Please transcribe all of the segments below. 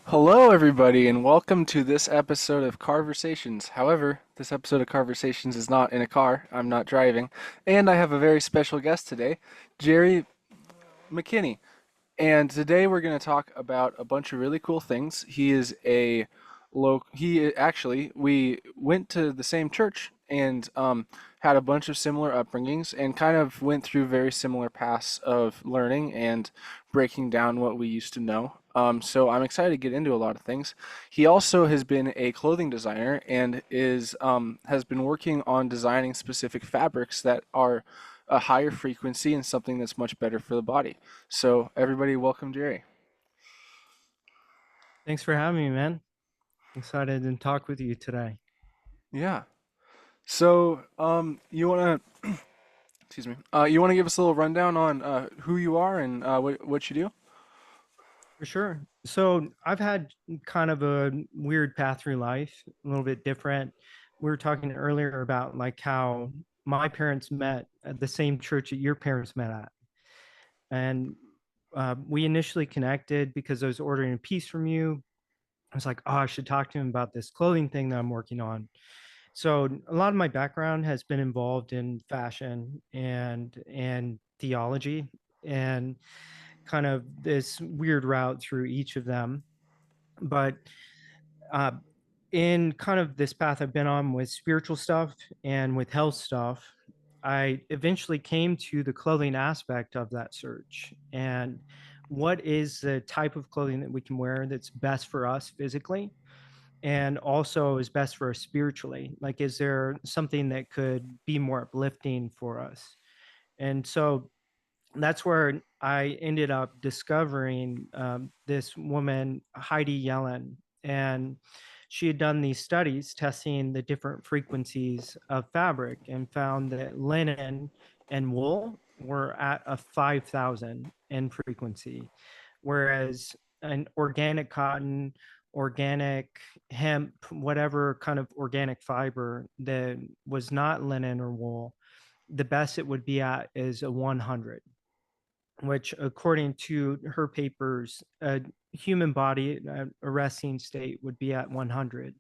Hello, everybody, and welcome to this episode of Carversations. However, this episode of Carversations is not in a car. I'm not driving, and I have a very special guest today, Jery Mckinney. And today we're going to talk about a bunch of really cool things. He is a he actually we went to the same church and had a bunch of similar upbringings and kind of went through very similar paths of learning and breaking down what we used to know. So I'm excited to get into a lot of things. He also has been a clothing designer and is has been working on designing specific fabrics that are a higher frequency and something that's much better for the body. So everybody, welcome Jerry. Thanks for having me, man. Excited to talk with you today. Yeah. So you wanna excuse me. You wanna give us a little rundown on who you are and what you do? For sure. So I've had kind of a weird path through life, a little bit different. We were talking earlier about like how my parents met at the same church that your parents met at. And we initially connected because I was ordering a piece from you. I was like, oh, I should talk to him about this clothing thing that I'm working on. So a lot of my background has been involved in fashion and theology and kind of this weird route through each of them. But uh, in kind of this path I've been on with spiritual stuff and with health stuff, I eventually came to the clothing aspect of that search. And what is the type of clothing that we can wear that's best for us physically and also is best for us spiritually? Like, is there something that could be more uplifting for us? And so that's where I ended up discovering this woman, Heidi Yellen, and she had done these studies testing the different frequencies of fabric and found that linen and wool were at a 5,000 in frequency, whereas an organic cotton, organic hemp, whatever kind of organic fiber that was not linen or wool, the best it would be at is a 100, which, according to her papers, a human body, a resting state, would be at 100.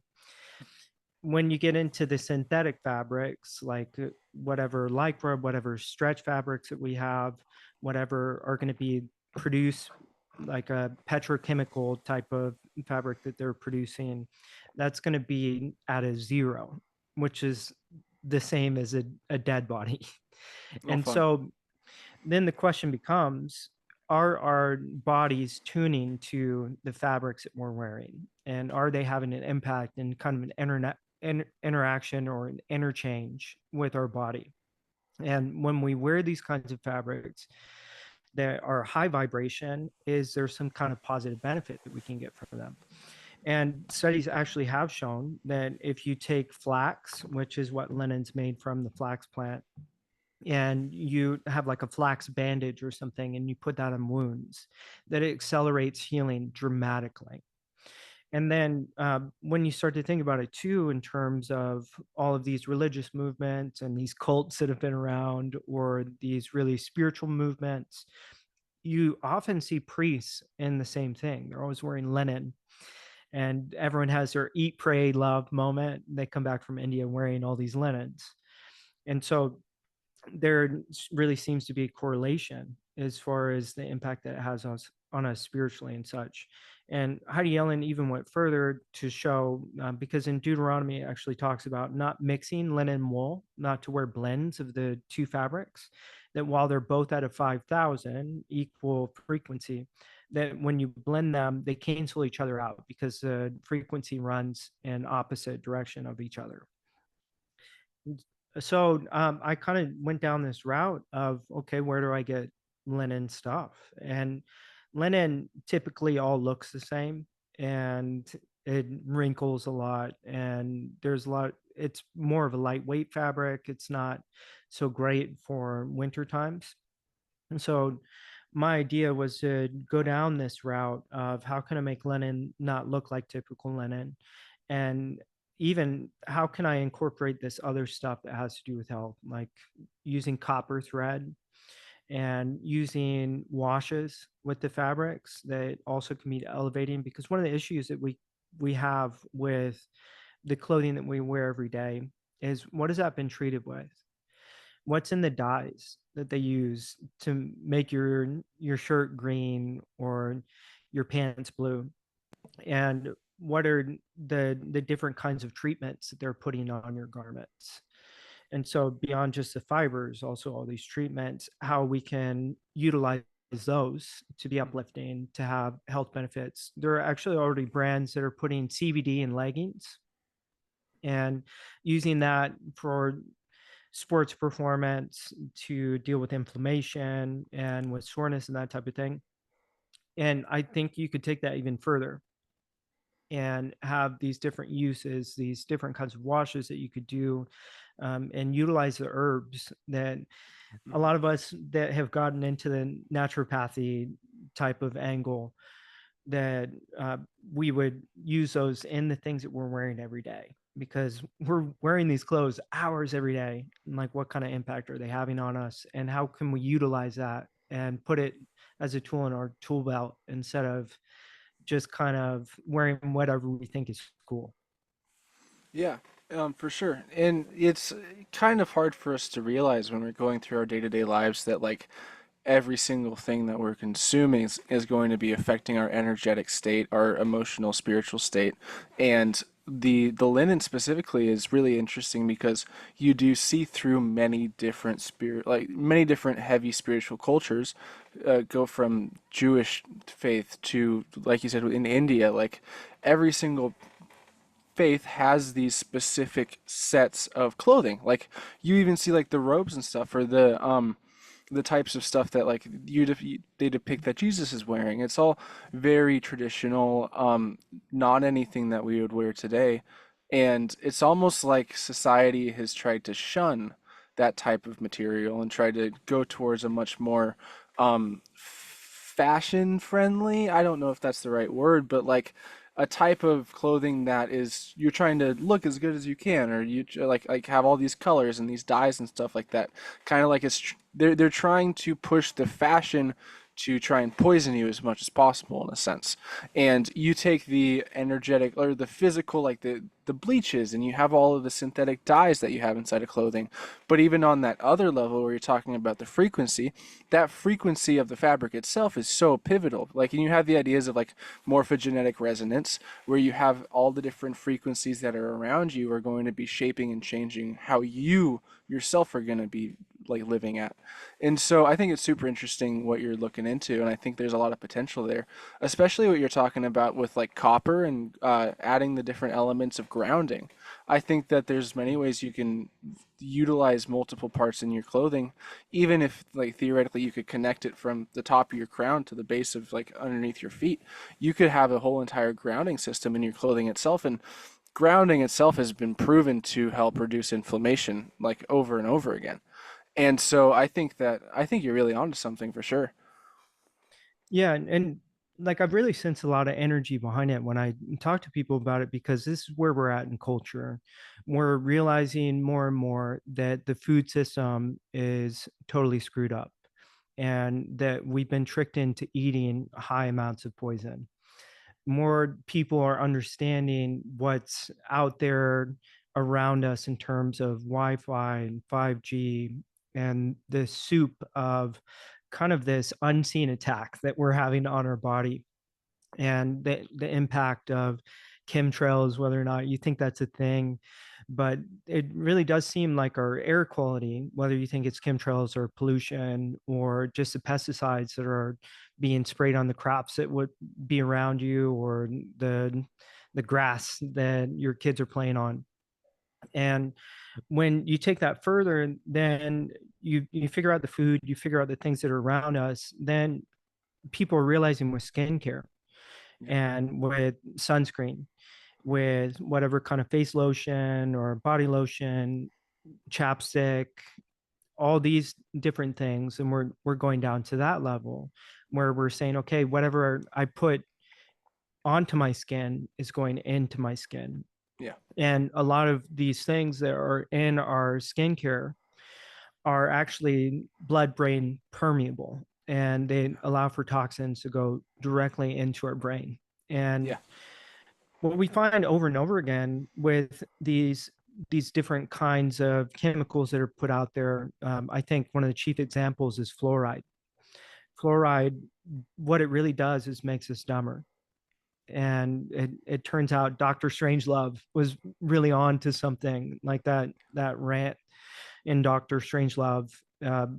When you get into the synthetic fabrics, like whatever lycra, whatever stretch fabrics that we have, whatever are going to be produced like a petrochemical type of fabric that they're producing, that's going to be at a zero, which is the same as a dead body. No And fun. so then the question becomes, are our bodies tuning to the fabrics that we're wearing, and are they having an impact in kind of an interaction or an interchange with our body? And when we wear these kinds of fabrics that are high vibration, is there some kind of positive benefit that we can get from them? And studies actually have shown that if you take flax, which is what linen's made from, the flax plant, and you have like a flax bandage or something and you put that on wounds, that it accelerates healing dramatically. And then when you start to think about it too, in terms of all of these religious movements and these cults that have been around, or these really spiritual movements, you often see priests in the same thing. They're always wearing linen, and everyone has their eat, pray, love moment. They come back from India wearing all these linens. And so there really seems to be a correlation as far as the impact that it has on us spiritually and such. And Heidi Yellen even went further to show, because in Deuteronomy it actually talks about not mixing linen and wool, not to wear blends of the two fabrics, that while they're both at a 5,000 equal frequency, that when you blend them, they cancel each other out because the frequency runs in opposite direction of each other. So I kind of went down this route of, okay, where do I get linen stuff? And linen typically all looks the same, and it wrinkles a lot, and there's a lot. It's more of a lightweight fabric. It's not so great for winter times. And so my idea was to go down this route of how can I make linen not look like typical linen, and even how can I incorporate this other stuff that has to do with health, like using copper thread and using washes with the fabrics that also can be elevating, because one of the issues that we have with the clothing that we wear every day is, what has that been treated with? What's in the dyes that they use to make your shirt green or your pants blue? And what are the different kinds of treatments that they're putting on your garments? And so beyond just the fibers, also all these treatments, how we can utilize those to be uplifting, to have health benefits. There are actually already brands that are putting CBD in leggings and using that for sports performance, to deal with inflammation and with soreness and that type of thing. And I think you could take that even further and have these different uses, these different kinds of washes that you could do, and utilize the herbs that a Mhm. lot of us that have gotten into the naturopathy type of angle, that we would use those in the things that we're wearing every day, because we're wearing these clothes hours every day. And like, what kind of impact are they having on us, and how can we utilize that and put it as a tool in our tool belt, instead of just kind of wearing whatever we think is cool. Yeah, for sure. And it's kind of hard for us to realize when we're going through our day-to-day lives that like every single thing that we're consuming is going to be affecting our energetic state, our emotional, spiritual state. And the linen specifically is really interesting because you do see through many different like many different heavy spiritual cultures, go from Jewish faith to, like you said, in India, like every single faith has these specific sets of clothing. Like you even see like the robes and stuff, or the types of stuff that like they depict that Jesus is wearing. It's all very traditional, not anything that we would wear today. And it's almost like society has tried to shun that type of material and try to go towards a much more fashion friendly. I don't know if that's the right word, but like a type of clothing that is you're trying to look as good as you can, or like have all these colors and these dyes and stuff like that. Kind of like they're trying to push the fashion to try and poison you as much as possible in a sense. And you take the energetic or the physical, like the bleaches, and you have all of the synthetic dyes that you have inside of clothing. But even on that other level where you're talking about the frequency, that frequency of the fabric itself is so pivotal. Like, and you have the ideas of like morphogenetic resonance, where you have all the different frequencies that are around you are going to be shaping and changing how you yourself are going to be like living at. And so I think it's super interesting what you're looking into, and I think there's a lot of potential there, especially what you're talking about with like copper and adding the different elements of grounding. I think that there's many ways you can utilize multiple parts in your clothing, even if like theoretically you could connect it from the top of your crown to the base of like underneath your feet. You could have a whole entire grounding system in your clothing itself, and grounding itself has been proven to help reduce inflammation like over and over again. And so I think you're really onto something for sure. Yeah, and like, I've really sensed a lot of energy behind it when I talk to people about it, because this is where we're at in culture. We're realizing more and more that the food system is totally screwed up, and that we've been tricked into eating high amounts of poison. More people are understanding what's out there around us in terms of Wi-Fi and 5G, and the soup of kind of this unseen attack that we're having on our body, and the impact of chemtrails, whether or not you think that's a thing. But it really does seem like our air quality, whether you think it's chemtrails or pollution or just the pesticides that are being sprayed on the crops that would be around you, or the grass that your kids are playing on. And when you take that further, then you figure out the food, you figure out the things that are around us, then people are realizing with skincare Yeah. and with sunscreen, with whatever kind of face lotion or body lotion, chapstick, all these different things. And we're going down to that level where we're saying, okay, whatever I put onto my skin is going into my skin. Yeah. And a lot of these things that are in our skincare are actually blood brain permeable, and they allow for toxins to go directly into our brain. And Yeah. what we find over and over again with these different kinds of chemicals that are put out there, I think one of the chief examples is fluoride. Fluoride, what it really does is makes us dumber. And it turns out Dr. Strangelove was really on to something like that. That rant in Dr. Strangelove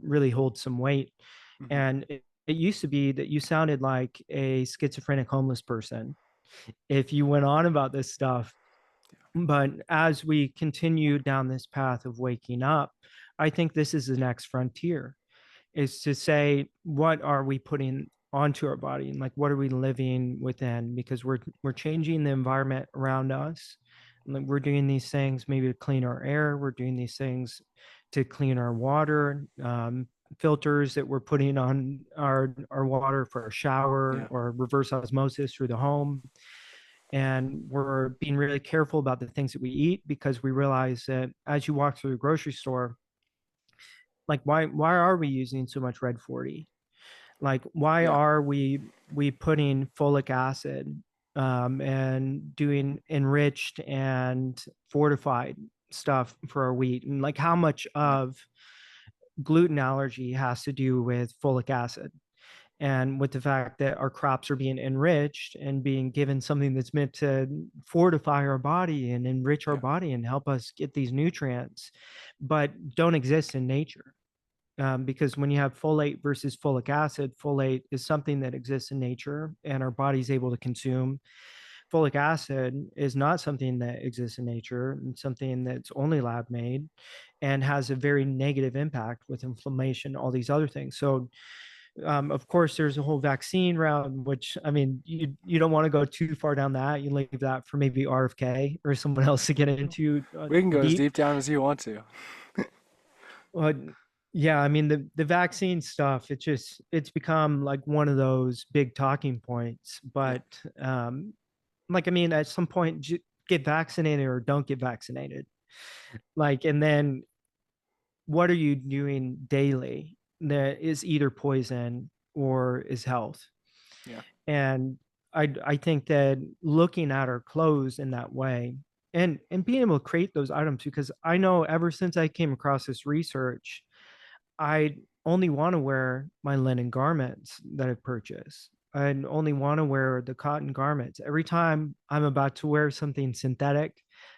really holds some weight. Hmm. And it used to be that you sounded like a schizophrenic homeless person if you went on about this stuff. But as we continue down this path of waking up, I think this is the next frontier, is to say, what are we putting onto our body, and like what are we living within, because we're changing the environment around us. Like we're doing these things maybe to clean our air, we're doing these things to clean our water, filters that we're putting on our water for a shower Yeah. or reverse osmosis through the home. And we're being really careful about the things that we eat, because we realize that as you walk through the grocery store, like why are we using so much red 40? Like why Yeah. are we putting folic acid, and doing enriched and fortified stuff for our wheat, and like how much Yeah. of gluten allergy has to do with folic acid, and with the fact that our crops are being enriched and being given something that's meant to fortify our body and enrich our Yeah. body and help us get these nutrients, but don't exist in nature. Because when you have folate versus folic acid, folate is something that exists in nature and our body's able to consume. Folic acid is not something that exists in nature, and something that's only lab made and has a very negative impact with inflammation, all these other things. So, of course, there's a whole vaccine round, which I mean, you don't want to go too far down that. You leave that for maybe RFK or someone else to get into We can go as deep. deep down as you want to. Uh, yeah, I mean the vaccine stuff. It's become like one of those big talking points. Yeah. But like I mean, at some point, get vaccinated or don't get vaccinated. Like, and then what are you doing daily that is either poison or is health? Yeah. And I think that looking at our clothes in that way, and being able to create those items, because I know ever since I came across this research, I only want to wear my linen garments that I purchase. I only want to wear the cotton garments. Every time I'm about to wear something synthetic,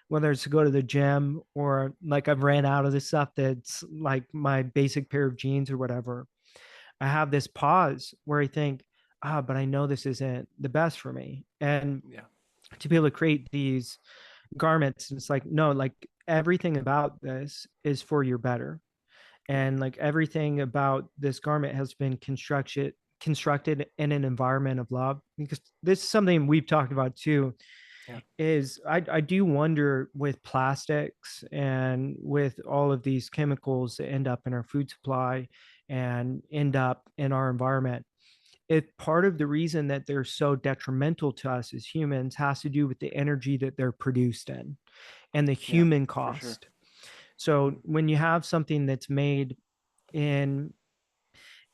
whether it's to go to the gym or like I've ran out of the stuff that's like my basic pair of jeans or whatever, I have this pause where I think, but I know this isn't the best for me. And Yeah. to be able to create these garments, it's like, no, like everything about this is for your better. Yeah. And like everything about this garment has been constructed in an environment of love, because this is something we've talked about too. Yeah. Is I do wonder with plastics and with all of these chemicals that end up in our food supply and end up in our environment, if part of the reason that they're so detrimental to us as humans has to do with the energy that they're produced in and the Yeah. human For sure. cost. So Mhm. when you have something that's made in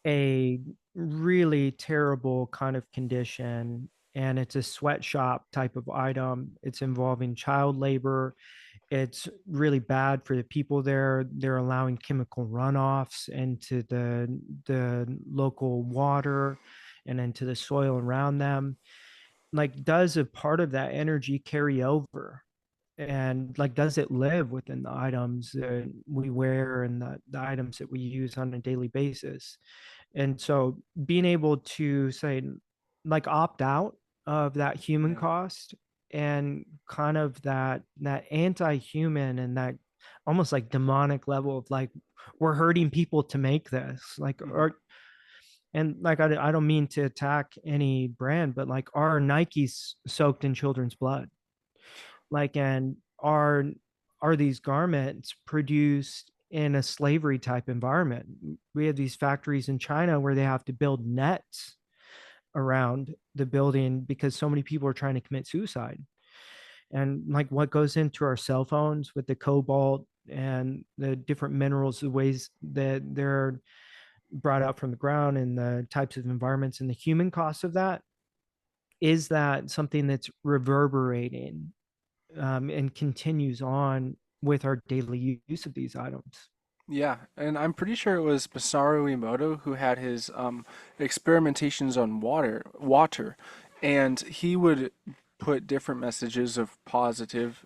a really terrible kind of condition, and it's a sweatshop type of item, it's involving child labor, it's really bad for the people there. They're allowing chemical runoffs into the local water and into the soil around them. Like, does a part of that energy carry over? And like, does it live within the items that we wear and the items that we use on a daily basis? And so being able to say, like, opt out of that human Yeah. cost, and kind of that anti-human and that almost like demonic level of like, we're hurting people to make this, like, Hmm. or, and like I don't mean to attack any brand, but like, are Nikes soaked in children's blood? Like, and are these garments produced in a slavery type environment? We have these factories in China where they have to build nets around the building because so many people are trying to commit suicide. And like, what goes into our cell phones with the cobalt and the different minerals, the ways that they're brought out from the ground, and the types of environments and the human cost of that, is that something that's reverberating and continues on with our daily use of these items? Yeah, and I'm pretty sure it was Masaru Emoto who had his experimentations on water, and he would put different messages of positive,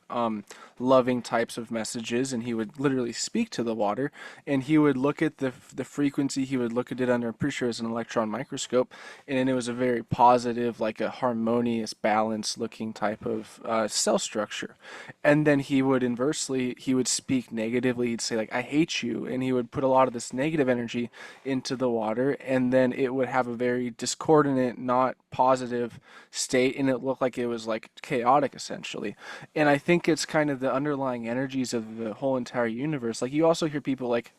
loving types of messages, and he would literally speak to the water, and he would look at the frequency. He would look at it under, I'm pretty sure, as an electron microscope, and then it was a very positive, like a harmonious, balanced looking type of cell structure. And then he would inversely, he would speak negatively. He'd say like, "I hate you," and he would put a lot of this negative energy into the water, and then it would have a very discordant, not positive state, and it looked like it was like chaotic essentially. And I think it's kind of the underlying energies of the whole entire universe. Like you also hear people like,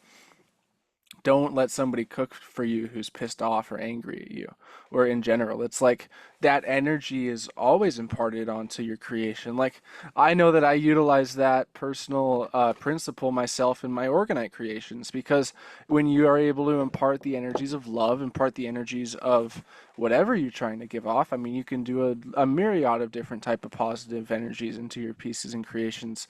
don't let somebody cook for you who's pissed off or angry at you, or in general. It's like that energy is always imparted onto your creation. Like I know that I utilize that personal principle myself in my orgonite creations, because when you are able to impart the energies of love, impart the energies of whatever you're trying to give off, I mean, you can do a myriad of different type of positive energies into your pieces and creations.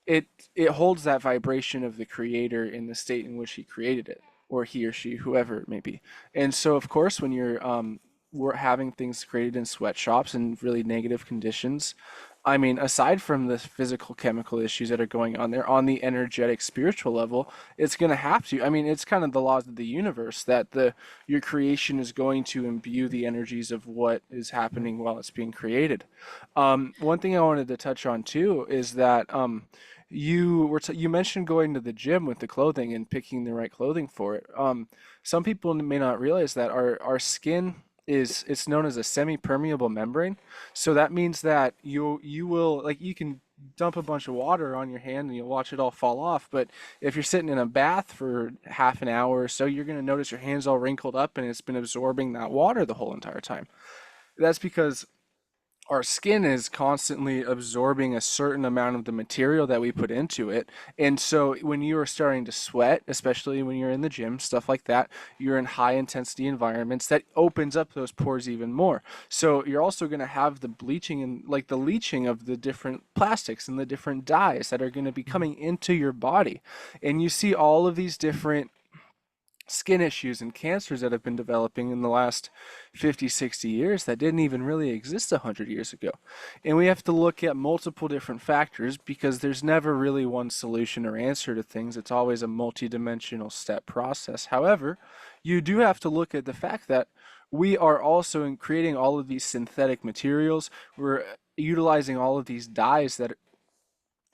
It holds that vibration of the creator in the state in which he created it, or he or she, whoever it may be. And so of course when you're we're having things created in sweatshops in really negative conditions, I mean, aside from the physical chemical issues that are going on there, on the energetic spiritual level, it's going to have to. I mean, it's kind of the laws of the universe that the your creation is going to imbue the energies of what is happening while it's being created. One thing I wanted to touch on too is that you mentioned going to the gym with the clothing and picking the right clothing for it. Some people may not realize that our skin is, it's known as a semi-permeable membrane. So that means that you will, like, you can dump a bunch of water on your hand and you'll watch it all fall off. But if you're sitting in a bath for half an hour or so, you're going to notice your hands all wrinkled up and it's been absorbing that water the whole entire time. That's because our skin is constantly absorbing a certain amount of the material that we put into it. And so when you are starting to sweat, especially when you're in the gym, stuff like that, you're in high intensity environments, that opens up those pores even more. So you're also going to have the bleaching and like the leaching of the different plastics and the different dyes that are going to be Mhm. coming into your body. And you see all of these different skin issues and cancers that have been developing in the last 50, 60 years that didn't even really exist 100 years ago. And we have to look at multiple different factors because there's never really one solution or answer to things. It's always a multidimensional step process. However, you do have to look at the fact that we are also in creating all of these synthetic materials. We're utilizing all of these dyes that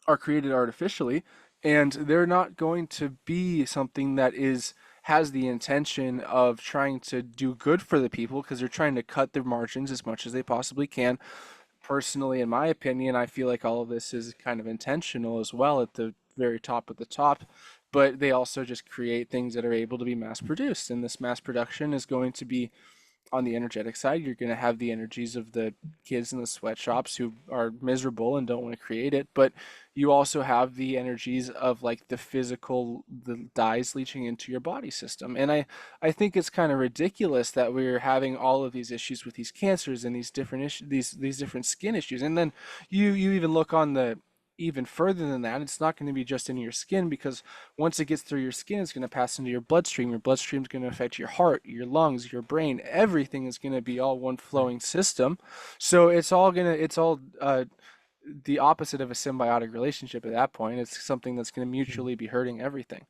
are created artificially, and they're not going to be something that is has the intention of trying to do good for the people, because they're trying to cut their margins as much as they possibly can. Personally, in my opinion, I feel like all of this is kind of intentional as well at the very top of the top, but they also just create things that are able to be mass produced, and this mass production is going to be on the energetic side. You're going to have the energies of the kids in the sweatshops who are miserable and don't want to create it, but you also have the energies of like the physical, the dyes leaching into your body system. And I think it's kind of ridiculous that we're having all of these issues with these cancers and these different issues, these different skin issues. And then you even look on the even further than that, it's not going to be just in your skin, because once it gets through your skin, it's going to pass into your bloodstream. Your bloodstream is going to affect your heart, your lungs, your brain. Everything is going to be all one Right. flowing system. So it's all the opposite of a symbiotic relationship at that point. It's something that's going to Mhm. mutually be hurting everything.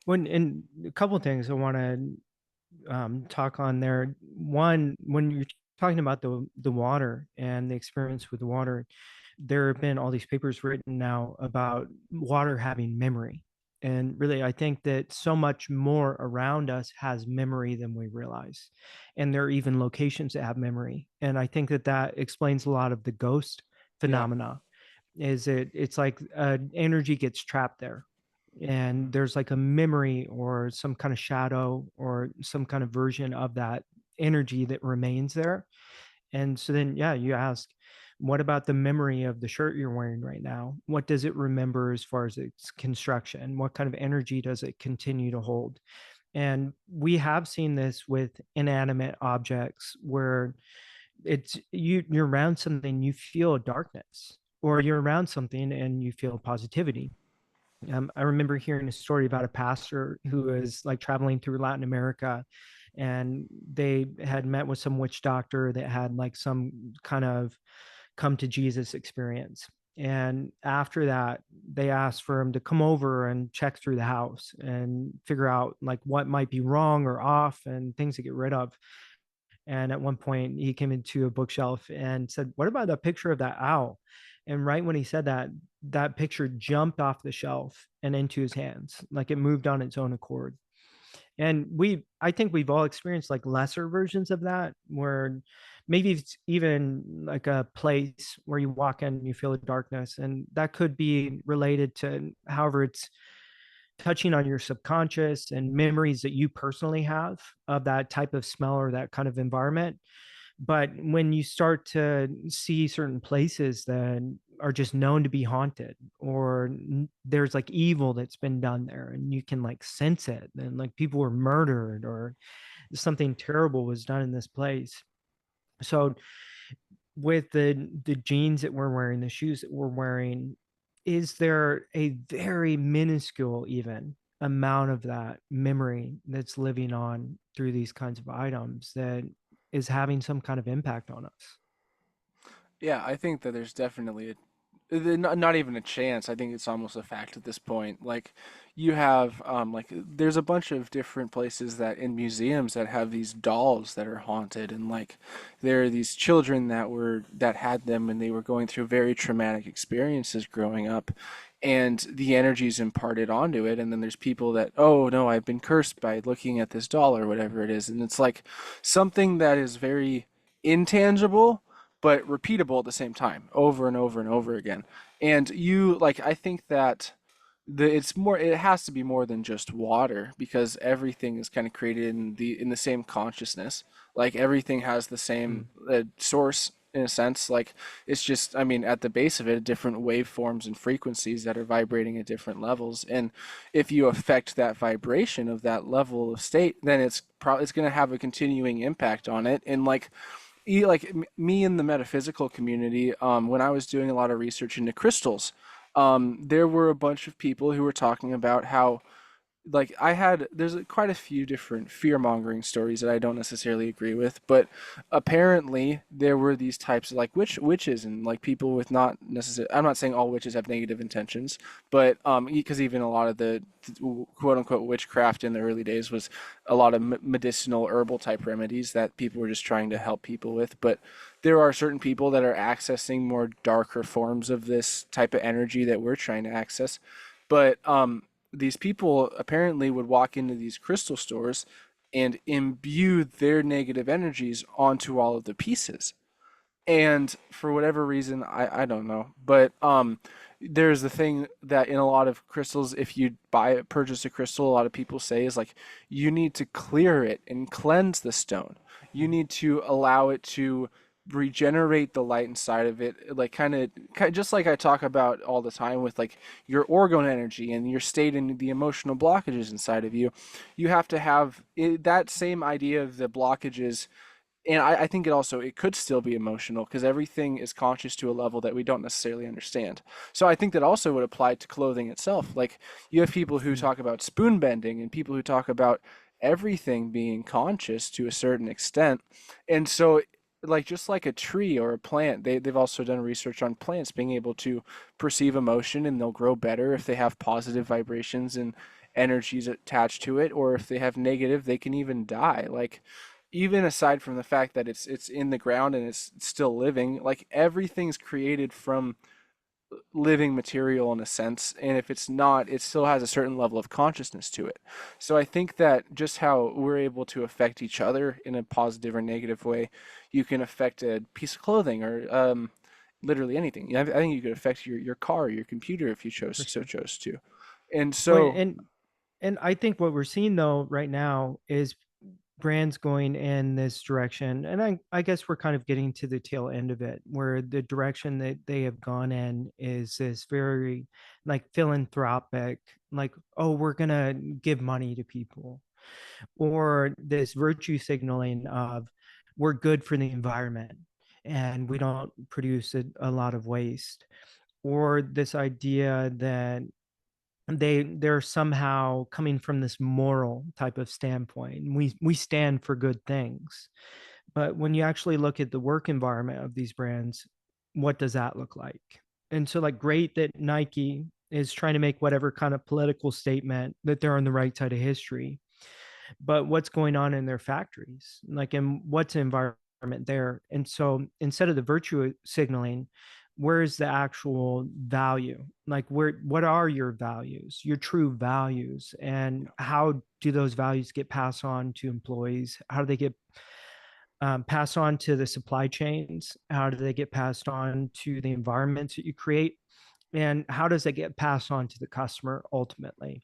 When and a couple of things I want to talk on there. One, when you're talking about the water and the experience with the water, there have been all these papers written now about water having memory. And really, I think that so much more around us has memory than we realize. And there are even locations that have memory. And I think that that explains a lot of the ghost Yeah. phenomena. Is it's like energy gets trapped there, and there's like a memory or some kind of shadow or some kind of version of that energy that remains there. And so then, yeah, you ask, What about the memory of the shirt you're wearing right now? What does it remember as far as its construction? What kind of energy does it continue to hold? And we have seen this with inanimate objects where you're around something, you feel darkness, or you're around something and you feel positivity. I remember hearing a story about a pastor who was like traveling through Latin America, and they had met with some witch doctor that had like some kind of come to Jesus experience. And after that, they asked for him to come over and check through the house and figure out like what might be wrong or off and things to get rid of. And at one point, he came into a bookshelf and said, "What about that picture of that owl?" And right when he said that, that picture jumped off the shelf and into his hands, like it moved on its own accord. And I think we've all experienced like lesser versions of that, where maybe it's even like a place where you walk in and you feel the darkness. And that could be related to however it's touching on your subconscious and memories that you personally have of that type of smell or that kind of environment. But when you start to see certain places that are just known to be haunted, or there's like evil that's been done there and you can like sense it, and like people were murdered or something terrible was done in this place. So with the jeans that we're wearing, the shoes that we're wearing, is there a very minuscule even amount of that memory that's living on through these kinds of items that is having some kind of impact on us? Yeah, I think that there's definitely not even a chance. I think it's almost a fact at this point. Like you have like there's a bunch of different places that in museums that have these dolls that are haunted, and like there are these children that had them and they were going through very traumatic experiences growing up, and the energy's imparted onto it. And then there's people that, oh no, I've been cursed by looking at this doll or whatever it is, and it's like something that is very intangible but repeatable at the same time, over and over and over again. And you like, I think that it has to be more than just water, because everything is kind of created in the same consciousness. Like everything has the Hmm. same source in a sense. Like it's just, I mean, at the base of it, different waveforms and frequencies that are vibrating at different levels. And if you affect that vibration of that level of state, then it's going to have a continuing impact on it. And like me in the metaphysical community, when I was doing a lot of research into crystals, there were a bunch of people who were talking about how like there's quite a few different fear mongering stories that I don't necessarily agree with, but apparently there were these types of like witches and like people with not necessarily, I'm not saying all witches have negative intentions, but because even a lot of the quote unquote witchcraft in the early days was a lot of medicinal herbal type remedies that people were just trying to help people with. But there are certain people that are accessing more darker forms of this type of energy that we're trying to access. But these people apparently would walk into these crystal stores and imbue their negative energies onto all of the pieces. And for whatever reason, I don't know, but there's the thing that in a lot of crystals, if you purchase a crystal, a lot of people say is like you need to clear it and cleanse the stone. You need to allow it to regenerate the light inside of it, like kind of just like I talk about all the time with like your orgone energy and your state and the emotional blockages inside of you. You have to have that same idea of the blockages. And I think it could still be emotional because everything is conscious to a level that we don't necessarily understand. So I think that also would apply to clothing itself. Like you have people who Hmm. talk about spoon bending and people who talk about everything being conscious to a certain extent. And so like just like a tree or a plant, they've also done research on plants being able to perceive emotion, and they'll grow better if they have positive vibrations and energies attached to it, or if they have negative, they can even die. Like even aside from the fact that it's in the ground and it's still living, like everything's created from living material in a sense, and if it's not, it still has a certain level of consciousness to it. So I think that just how we're able to affect each other in a positive or negative way, you can affect a piece of clothing or literally anything. I think you could affect your car, your computer if you For sure. chose to. And Well, so and I think what we're seeing though right now is brands going in this direction, and I guess we're kind of getting to the tail end of it, where the direction that they have gone in is this very like philanthropic, like, oh, we're gonna give money to people, or this virtue signaling of we're good for the environment and we don't produce a lot of waste, or this idea that they're somehow coming from this moral type of standpoint. We stand for good things. But when you actually look at the work environment of these brands, what does that look like? And so, like, great that Nike is trying to make whatever kind of political statement that they're on the right side of history, but what's going on in their factories, like, and what's the environment there? And so instead of the virtue signaling, where's the actual value? Like, what are your values, your true values, and Yeah. how do those values get passed on to employees? How do they get passed on to the supply chains? How do they get passed on to the environments that you create? And how does it get passed on to the customer ultimately?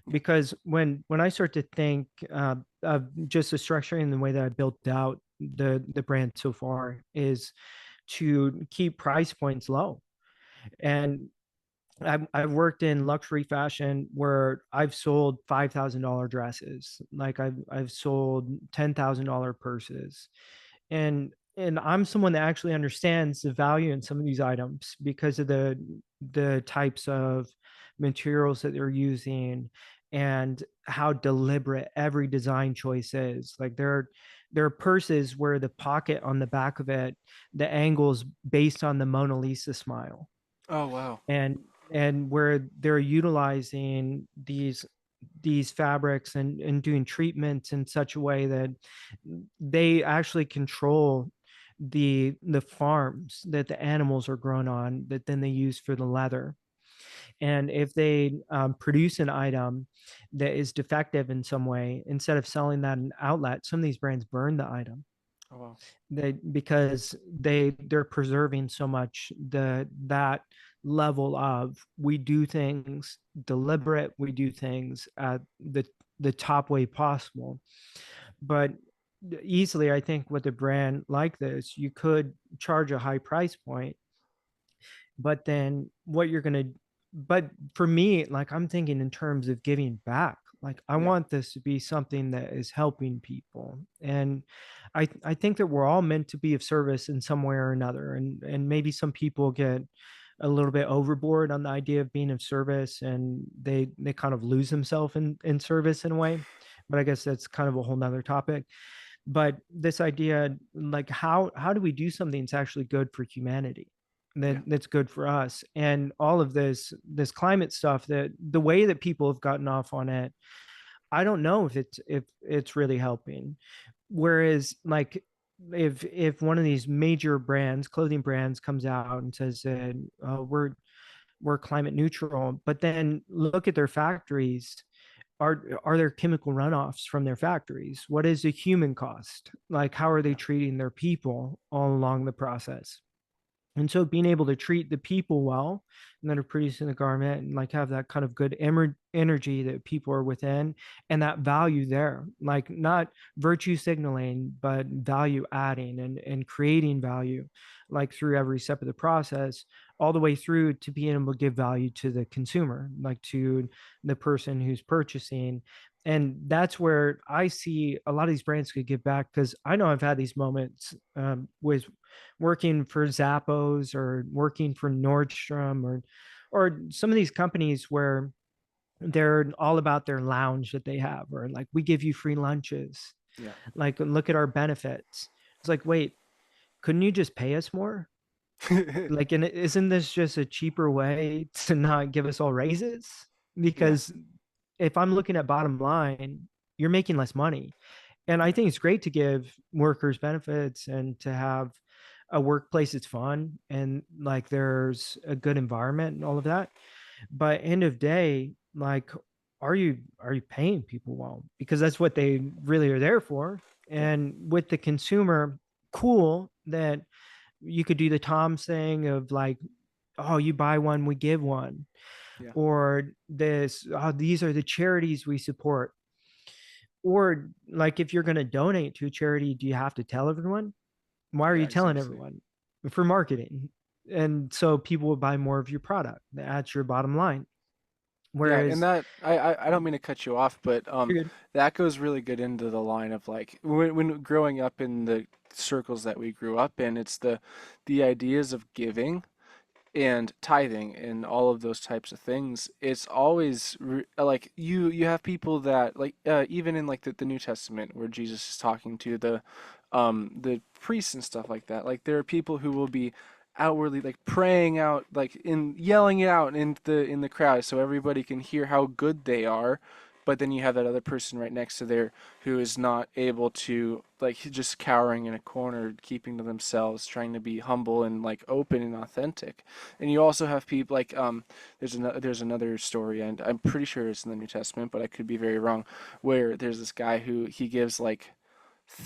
Yeah. Because when I start to think of just the structuring and the way that I built out the brand so far is to keep price points low. And I've worked in luxury fashion where I've sold $5,000 dresses, like I've sold $10,000 purses, and I'm someone that actually understands the value in some of these items because of the types of materials that they're using and how deliberate every design choice is. Like, there are purses where the pocket on the back of it, the angle's based on the Mona Lisa smile, Oh, wow. and where they're utilizing these fabrics and doing treatments in such a way that they actually control the farms that the animals are grown on, that then they use for the leather. And if they produce an item that is defective in some way, instead of selling that in outlet, some of these brands burn the item, Oh, wow. because they're preserving so much that level of, we do things deliberate, we do things at the top way possible. But easily, I think with a brand like this, you could charge a high price point, but then what you're going to, but for me, like, I'm thinking in terms of giving back. Like, I Yeah. want this to be something that is helping people. And I think that we're all meant to be of service in some way or another. And maybe some people get a little bit overboard on the idea of being of service, and they kind of lose themselves in service in a way. But I guess that's kind of a whole nother topic. But this idea, like, how do we do something that's actually good for humanity, Yeah. that's good for us? And all of this climate stuff, that the way that people have gotten off on it, I don't know if it's really helping. Whereas, like, if one of these major brands, clothing brands, comes out and says that, we're climate neutral, but then look at their factories, are there chemical runoffs from their factories? What is the human cost? Like, how are they Yeah. treating their people all along the process? And so being able to treat the people well, and that are producing the garment, and like have that kind of good energy that people are within, and that value there, like, not virtue signaling, but value adding and creating value, like, through every step of the process, all the way through to being able to give value to the consumer, like to the person who's purchasing. And that's where I see a lot of these brands could give back, because I know I've had these moments with working for Zappos or working for Nordstrom, or some of these companies where they're all about their lounge that they have, or like, we give you free lunches, Yeah. like, look at our benefits. It's like, wait, couldn't you just pay us more? Like, and isn't this just a cheaper way to not give us all raises? Yeah. Because if I'm looking at bottom line, you're making less money. And I Yeah. think it's great to give workers benefits and to have a workplace that's fun and like there's a good environment and all of that. But end of day, like, are you paying people well? Because that's what they really are there for. Yeah. And with the consumer, cool that you could do the Tom's thing of like, oh, you buy one, we give one, Yeah. or this, oh, these are the charities we support. Or like if you're going to donate to a charity, do you have to tell everyone? Why are Yeah, you telling exactly. everyone? For marketing. And so people will buy more of your product. That's your bottom line. Yeah, and Whereas that I don't mean to cut you off, but you're good. that goes really good into the line of like when growing up in the circles that we grew up in, it's the ideas of giving and tithing and all of those types of things. It's always like you have people that like even in like the New Testament where Jesus is talking to the priests and stuff like that, like there are people who will be outwardly like praying out like in yelling it out in the crowd so everybody can hear how good they are, but then you have that other person right next to there who is not able to like just cowering in a corner, keeping to themselves, trying to be humble and like open and authentic. And you also have people like there's another story, and I'm pretty sure it's in the New Testament, but I could be very wrong, where there's this guy who he gives like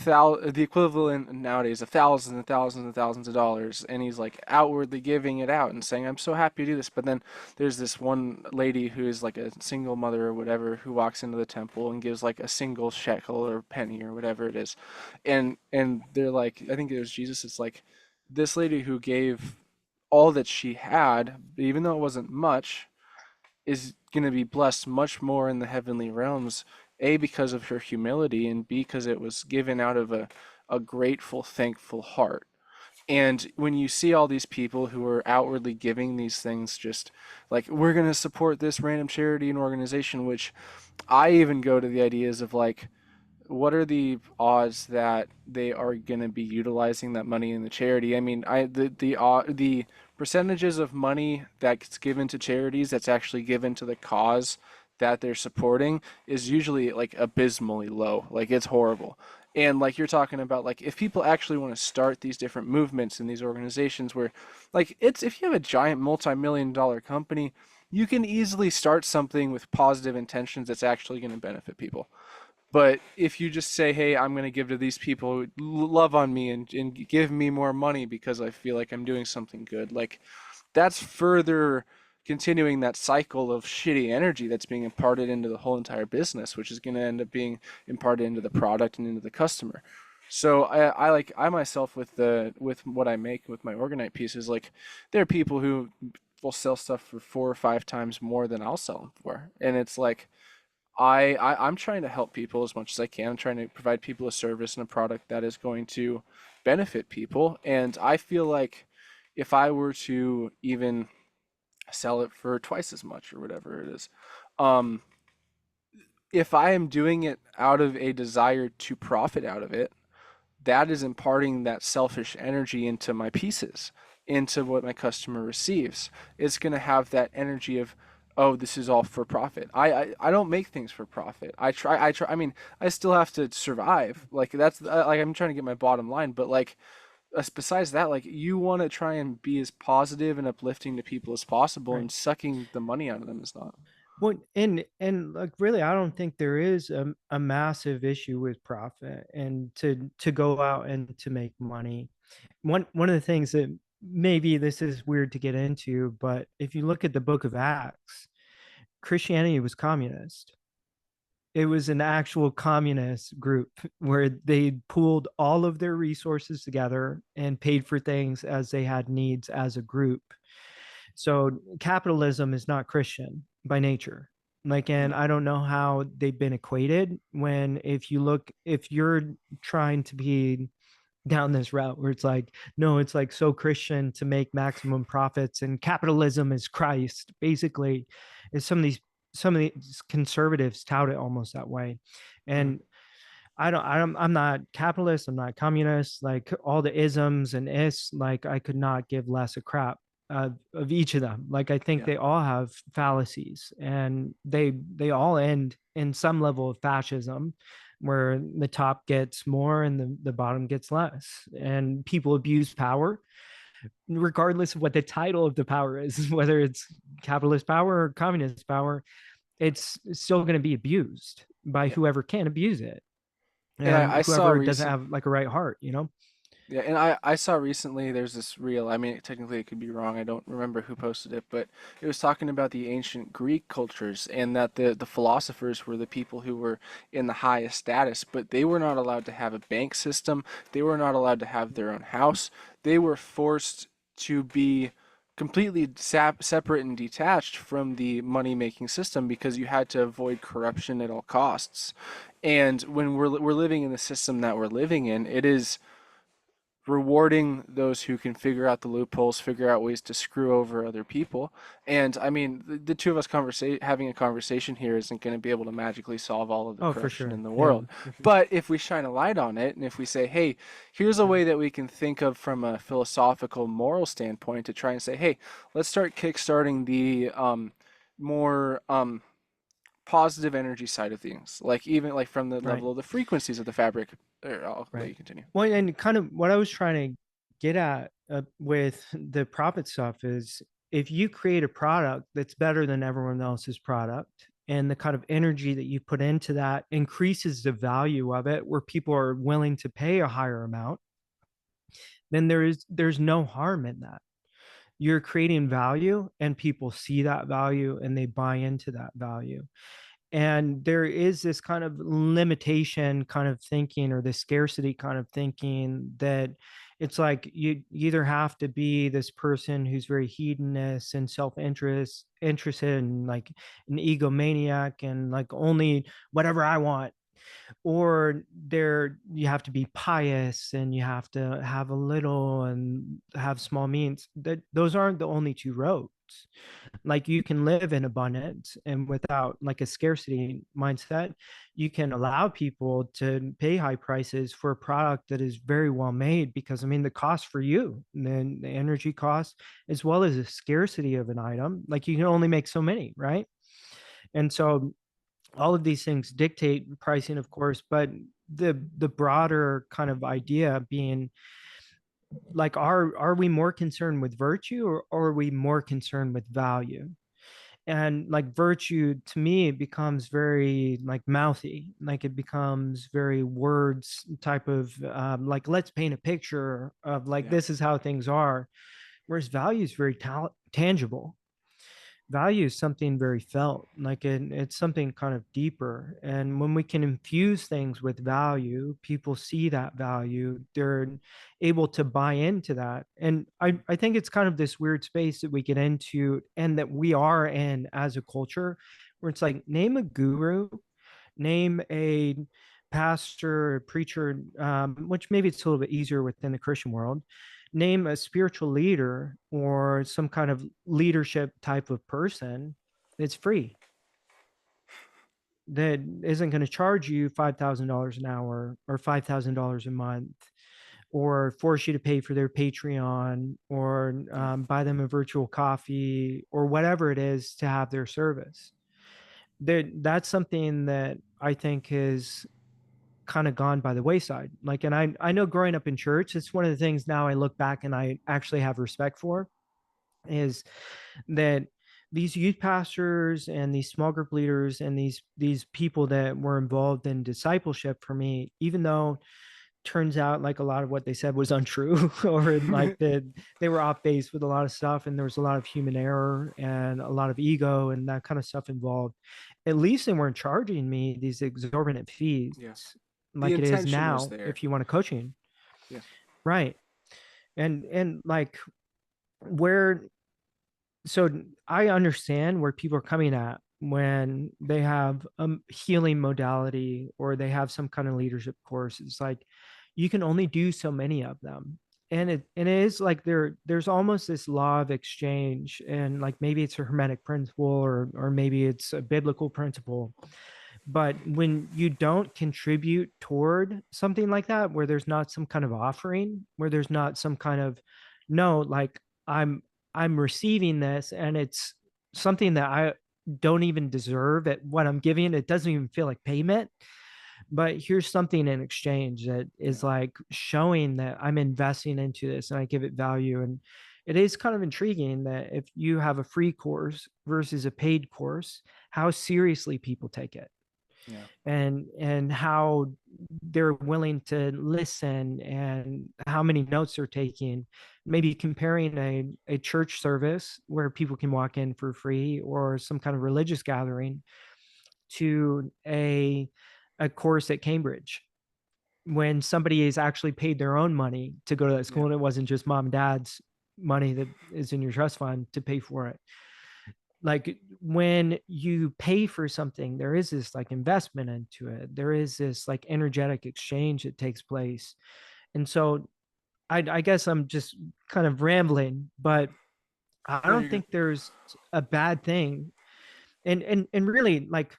the equivalent nowadays of thousands and thousands and thousands of dollars, and he's like outwardly giving it out and saying, "I'm so happy to do this." But then there's this one lady who is like a single mother or whatever who walks into the temple and gives like a single shekel or penny or whatever it is, and they're like, I think it was Jesus. It's like this lady who gave all that she had, even though it wasn't much, is going to be blessed much more in the heavenly realms, A, because of her humility, and B, because it was given out of a grateful, thankful heart. And when you see all these people who are outwardly giving these things, just like, we're going to support this random charity and organization, which I even go to the ideas of like, what are the odds that they are going to be utilizing that money in the charity? I mean, the percentages of money that's given to charities that's actually given to the cause that they're supporting is usually like abysmally low. Like it's horrible. And like you're talking about, like if people actually want to start these different movements and these organizations where, like it's if you have a giant multi-million-dollar company, you can easily start something with positive intentions that's actually going to benefit people. But if you just say, hey, I'm going to give to these people, love on me and give me more money because I feel like I'm doing something good, like that's further continuing that cycle of shitty energy that's being imparted into the whole entire business, which is going to end up being imparted into the product and into the customer. So I like I myself with what I make with my Organite pieces, like there are people who will sell stuff for 4 or 5 times more than I'll sell them for, and it's like I'm trying to help people as much as I can. I'm trying to provide people a service and a product that is going to benefit people. And I feel like if I were to even sell it for twice as much or whatever it is, um, if I am doing it out of a desire to profit out of it, that is imparting that selfish energy into my pieces, into what my customer receives. It's going to have that energy of, oh, this is all for profit. I don't make things for profit. I try. I mean, I still have to survive. Like that's like I'm trying to get my bottom line, but like besides that, like you want to try and be as positive and uplifting to people as possible, Right. and sucking the money out of them is not. Well, and like really, I don't think there is a massive issue with profit and to go out and to make money. One of the things that maybe this is weird to get into, but if you look at the book of Acts, Christianity was communist. It was an actual communist group where they pooled all of their resources together and paid for things as they had needs as a group. So capitalism is not Christian by nature. Like, and No. I don't know how they've been equated when, if you look, if you're trying to be down this route where it's like, no, it's like so Christian to make maximum profits and capitalism is Christ, basically, is some of these conservatives tout it almost that way. Mm, And I'm not capitalist, I'm not communist, like all the isms and is, like I could not give less a crap of each of them. Like I think yeah. they all have fallacies, and they all end in some level of fascism where the top gets more and the bottom gets less, and people abuse power regardless of what the title of the power is, whether it's capitalist power or communist power. It's still going to be abused by Yeah. whoever can abuse it And and I saw whoever doesn't recent have like a right heart. Yeah, and I saw recently there's this reel. I mean, technically it could be wrong. I don't remember who posted it, but it was talking about the ancient Greek cultures and that the philosophers were the people who were in the highest status, but they were not allowed to have a bank system. They were not allowed to have their own house. They were forced to be completely separate and detached from the money-making system because you had to avoid corruption at all costs. And when we're living in the system that we're living in, it is rewarding those who can figure out the loopholes, figure out ways to screw over other people. And I mean, the two of us having a conversation here isn't going to be able to magically solve all of the Oh, for corruption sure. in the Yeah, world. for sure. But if we shine a light on it, and if we say, hey, here's a Yeah. way that we can think of from a philosophical, moral standpoint to try and say, hey, let's start kickstarting the more positive energy side of things, like even like from the Right. level of the frequencies of the fabric. I'll let Right. you continue. Well, and kind of what I was trying to get at with the profit stuff is if you create a product that's better than everyone else's product, and the kind of energy that you put into that increases the value of it, where people are willing to pay a higher amount, then there's no harm in that. You're creating value, and people see that value and they buy into that value. And there is this kind of limitation kind of thinking, or this scarcity kind of thinking, that it's like you either have to be this person who's very hedonist and self-interest interested and like an egomaniac and like only whatever I want, or there you have to be pious and you have to have a little and have small means. That those aren't the only two roads. Like you can live in abundance and without like a scarcity mindset. You can allow people to pay high prices for a product that is very well made, because I mean the cost for you, and then the energy cost, as well as the scarcity of an item, like you can only make so many, right? And so all of these things dictate pricing, of course, but the broader kind of idea being like, are we more concerned with virtue, or are we more concerned with value? And like virtue to me becomes very like mouthy, like it becomes very words type of like, let's paint a picture of like Yeah. this is how things are, whereas value is very tangible. Value is something very felt, like it's something kind of deeper. And when we can infuse things with value, people see that value, they're able to buy into that. And I think it's kind of this weird space that we get into and that we are in as a culture, where it's like, name a guru, name a pastor, a preacher, which maybe it's a little bit easier within the Christian world. Name a spiritual leader or some kind of leadership type of person that's free, that isn't going to charge you $5,000 an hour or $5,000 a month, or force you to pay for their Patreon, or Yeah. buy them a virtual coffee or whatever it is to have their service. That's something that I think is kind of gone by the wayside. Like, and I know growing up in church, it's one of the things now I look back and I actually have respect for, is that these youth pastors and these small group leaders and these people that were involved in discipleship for me, even though turns out like a lot of what they said was untrue, or like that they were off base with a lot of stuff, and there was a lot of human error and a lot of ego and that kind of stuff involved, at least they weren't charging me these exorbitant fees Yeah. The like it is intention was now there. if you want a coaching. Yeah. Right. And like, where, so I understand where people are coming at when they have a healing modality or they have some kind of leadership course. It's like you can only do so many of them. And it is like there's almost this law of exchange, and like maybe it's a hermetic principle, or maybe it's a biblical principle. But when you don't contribute toward something like that, where there's not some kind of offering, where there's not some kind of, no, like i'm I'm receiving this and it's something that I don't even deserve at what I'm giving, it doesn't even feel like payment, but here's something in exchange that is Yeah. like showing that I'm investing into this and I give it value. And it is kind of intriguing that if you have a free course versus a paid course, how seriously people take it. Yeah. and how they're willing to listen and how many notes they're taking. Maybe comparing a church service where people can walk in for free or some kind of religious gathering to a course at Cambridge when somebody has actually paid their own money to go to that Yeah. school and it wasn't just mom and dad's money that is in your trust fund to pay for it. Like when you pay for something, there is this like investment into it, there is this like energetic exchange that takes place. And so I guess I'm just kind of rambling, but I No, don't you're good. think there's a bad thing. And really, like,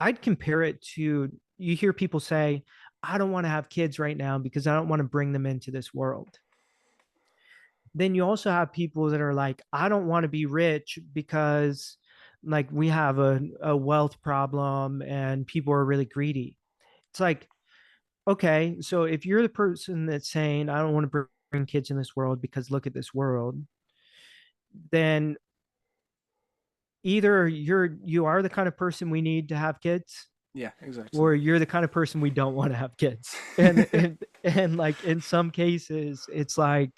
I'd compare it to, you hear people say, I don't want to have kids right now because I don't want to bring them into this world. Then you also have people that are like, I don't want to be rich because like we have a wealth problem and people are really greedy. It's like, okay, so if you're the person that's saying, I don't want to bring kids in this world because look at this world, then either you are the kind of person we need to have kids, Yeah, exactly. or you're the kind of person we don't want to have kids. And like in some cases, it's like,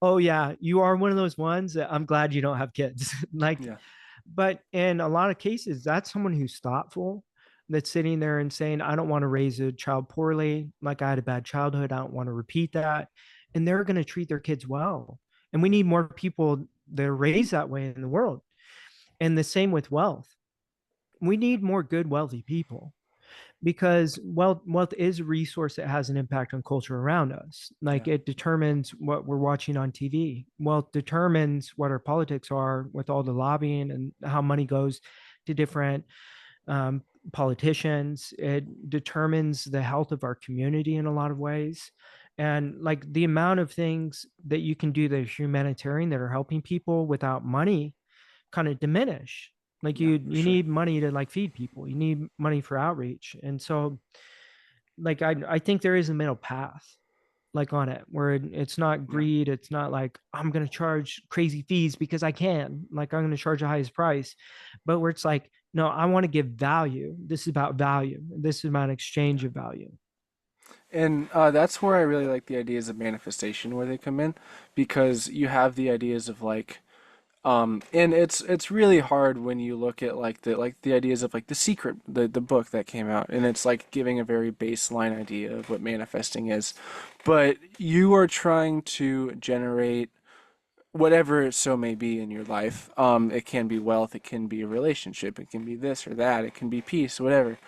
oh yeah, you are one of those ones that I'm glad you don't have kids. Like, Yeah. but in a lot of cases, that's someone who's thoughtful, that's sitting there and saying, I don't want to raise a child poorly. Like I had a bad childhood. I don't want to repeat that. And they're going to treat their kids well. And we Yeah. need more people that are raised that way in the world. And the same with wealth. We need more good, wealthy people because wealth is a resource that has an impact on culture around us. Like Yeah. it determines what we're watching on TV. Wealth determines what our politics are with all the lobbying and how money goes to different um, politicians. It determines the health of our community in a lot of ways. And like the amount of things that you can do that are humanitarian that are helping people without money kind of diminish. Like Yeah, for you sure. need money to like feed people, you need money for outreach. And so like I think there is a middle path like on it where it's not Yeah. greed, it's not like I'm going to charge crazy fees because I can, like I'm going to charge the highest price, but where it's like, no, I want to give value. This is about value, this is about exchange Yeah. of value. And that's where I really like the ideas of manifestation where they come in because you have the ideas of like and it's really hard when you look at like the ideas of like The Secret, the book that came out, and it's like giving a very baseline idea of what manifesting is. But you are trying to generate whatever it so may be in your life. It can be wealth, it can be a relationship, it can be this or that, it can be peace, whatever.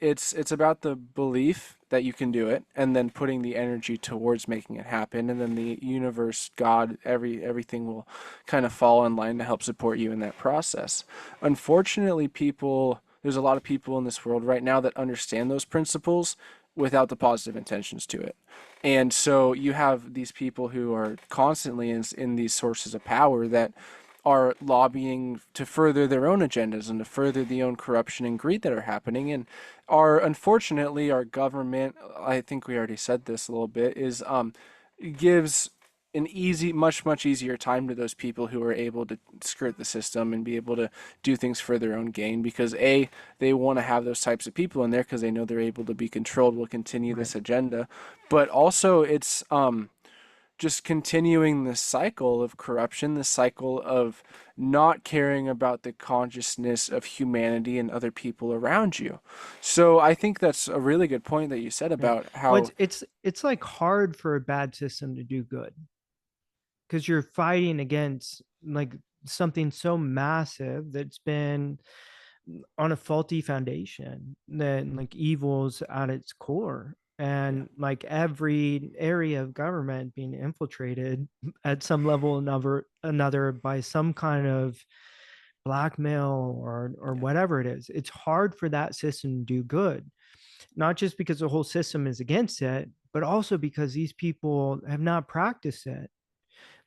It's about the belief that you can do it, and then putting the energy towards making it happen, and then the universe, God, everything will kind of fall in line to help support you in that process. Unfortunately, there's a lot of people in this world right now that understand those principles without the positive intentions to it. And so you have these people who are constantly in these sources of power that are lobbying to further their own agendas and to further the own corruption and greed that are happening. And unfortunately our government, I think we already said this a little bit, is gives an much easier time to those people who are able to skirt the system and be able to do things for their own gain because they want to have those types of people in there because they know they're able to be controlled, will continue Right. this agenda. But also it's just continuing this cycle of corruption, this cycle of not caring about the consciousness of humanity and other people around you. So I think that's a really good point that you said Yeah. about Well, how, it's like hard for a bad system to do good because you're fighting against like something so massive that's been on a faulty foundation, that like evil's at its core, yeah, and like every area of government being infiltrated at some level or another by some kind of blackmail or yeah, whatever it is. It's hard for that system to do good, not just because the whole system is against it, but also because these people have not practiced it.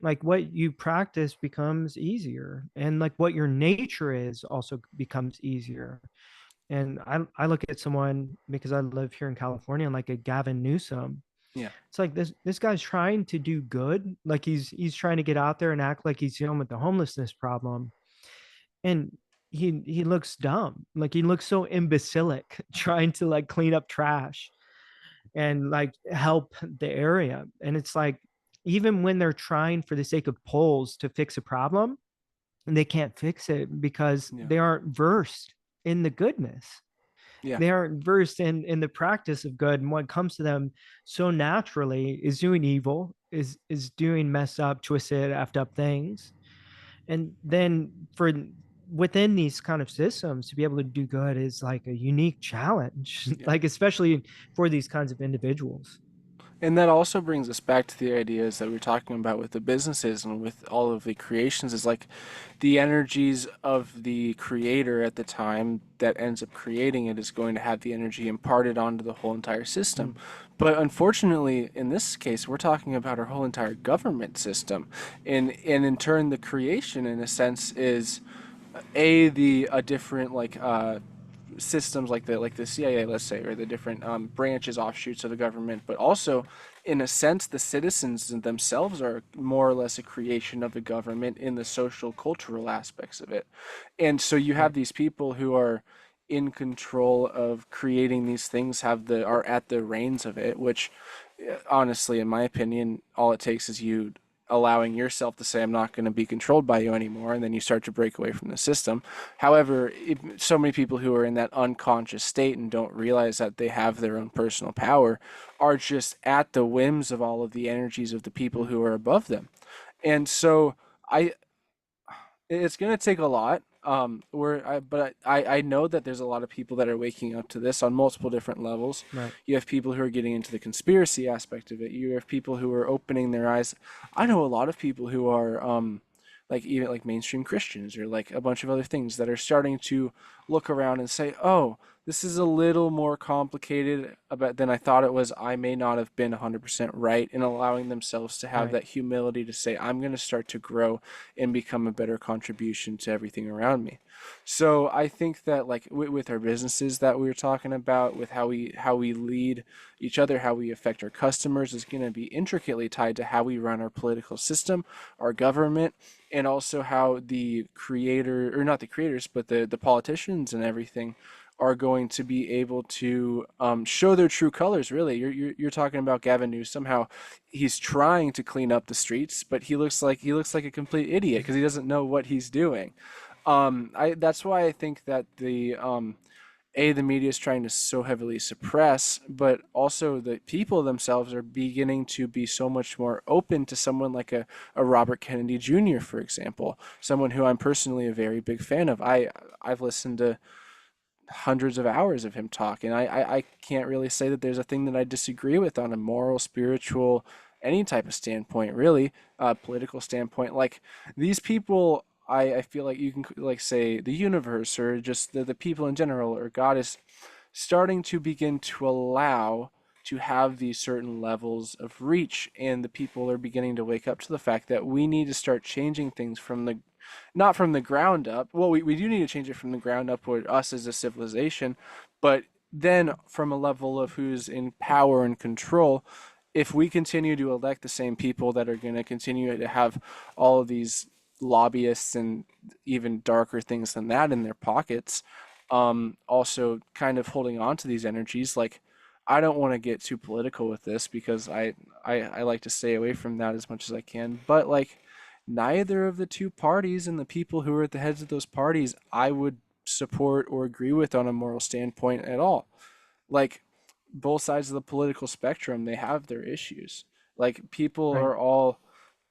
Like what you practice becomes easier, and like what your nature is also becomes easier. And I look at someone, because I live here in California, like a Gavin Newsom. yeah, It's like this guy's trying to do good, like he's trying to get out there and act like he's dealing with the homelessness problem. And he looks dumb. Like he looks so imbecilic trying to like clean up trash and like help the area. And it's like even when they're trying for the sake of polls to fix a problem, they can't fix it because Yeah. they aren't versed in the goodness. Yeah. They aren't versed in the practice of good, and what comes to them so naturally is doing evil, is doing messed up, twisted, effed up things. And then for within these kind of systems to be able to do good is like a unique challenge, Yeah. like especially for these kinds of individuals. And that also brings us back to the ideas that we are talking about with the businesses and with all of the creations is like the energies of the creator at the time that ends up creating it is going to have the energy imparted onto the whole entire system. Mm, But unfortunately, in this case, we're talking about our whole entire government system. And in turn, the creation, in a sense, is a different systems like the CIA, let's say, or the different branches, offshoots of the government, but also, in a sense, the citizens themselves are more or less a creation of the government in the social, cultural aspects of it. And so you have right. these people who are in control of creating these things, are at the reins of it, which honestly, in my opinion, all it takes is you allowing yourself to say, I'm not going to be controlled by you anymore, and then you start to break away from the system. However, so many people who are in that unconscious state and don't realize that they have their own personal power are just at the whims of all of the energies of the people Mm, who are above them. And so I it's going to take a lot. But I know that there's a lot of people that are waking up to this on multiple different levels. right. You have people who are getting into the conspiracy aspect of it. You have people who are opening their eyes. I know a lot of people who are like even like mainstream Christians or like a bunch of other things that are starting to look around and say, "Oh, this is a little more complicated about than I thought it was. I may not have been 100% right," in allowing themselves to have Right. that humility to say, "I'm going to start to grow and become a better contribution to everything around me." So I think that like with our businesses that we were talking about, with how we lead each other, how we affect our customers is going to be intricately tied to how we run our political system, our government, and also how the creator or not the creators, but the politicians and everything are going to be able to show their true colors. Really, you're talking about Gavin Newsom, how he's trying to clean up the streets, but he looks like a complete idiot because he doesn't know what he's doing. I That's why I think that the media is trying to so heavily suppress, but also the people themselves are beginning to be so much more open to someone like a Robert Kennedy Jr., for example, someone who I'm personally a very big fan of. I've listened to hundreds of hours of him talk, and I can't really say that there's a thing that I disagree with on a moral, spiritual, any type of standpoint, really, political standpoint. Like these people, I feel like you can like say the universe or just the people in general or God is starting to begin to allow to have these certain levels of reach, and the people are beginning to wake up to the fact that we need to start changing things from the not from the ground up. Well, we do need to change it from the ground up with us as a civilization, but then from a level of who's in power and control, if we continue to elect the same people that are going to continue to have all of these lobbyists and even darker things than that in their pockets, also kind of holding on to these energies, like I don't want to get too political with this because I like to stay away from that as much as I can, but like neither of the two parties and the people who are at the heads of those parties I would support or agree with on a moral standpoint at all. Like both sides of the political spectrum, they have their issues. Like people Right. are all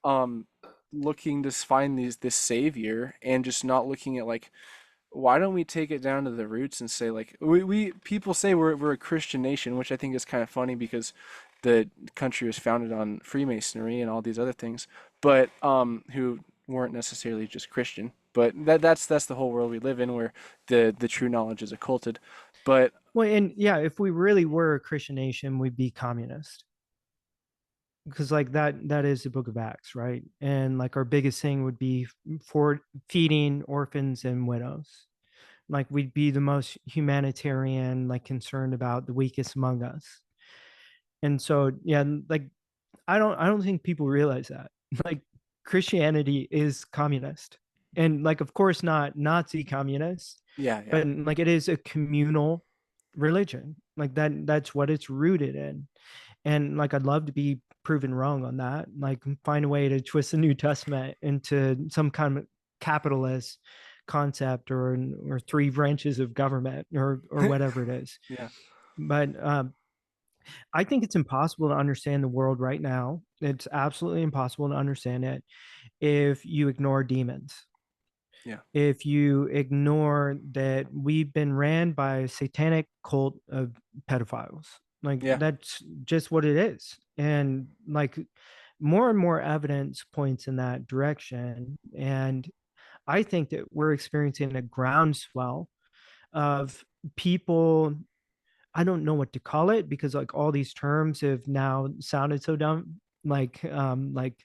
um looking to find this savior and just not looking at like why don't we take it down to the roots and say like we people say we're a Christian nation, which I think is kind of funny because the country was founded on Freemasonry and all these other things, but who weren't necessarily just Christian. But that's the whole world we live in where the true knowledge is occulted. But Well, and yeah, if we really were a Christian nation, we'd be communist, because like that is the book of Acts, right? And like our biggest thing would be for feeding orphans and widows. Like we'd be the most humanitarian, like concerned about the weakest among us. And so yeah, like I don't think people realize that. Like Christianity is communist. and like of course not Nazi communist, Yeah, yeah, but like it is a communal religion. Like that's what it's rooted in. And like I'd love to be proven wrong on that. Like find a way to twist the New Testament into some kind of capitalist concept or three branches of government or whatever it is. yeah, But I think it's impossible to understand the world right now. It's absolutely impossible to understand it if you ignore demons, yeah, if you ignore that we've been ran by a satanic cult of pedophiles. Like yeah. that's just what it is. And like more and more evidence points in that direction. And I think that we're experiencing a groundswell of people. I don't know what to call it because like all these terms have now sounded so dumb, like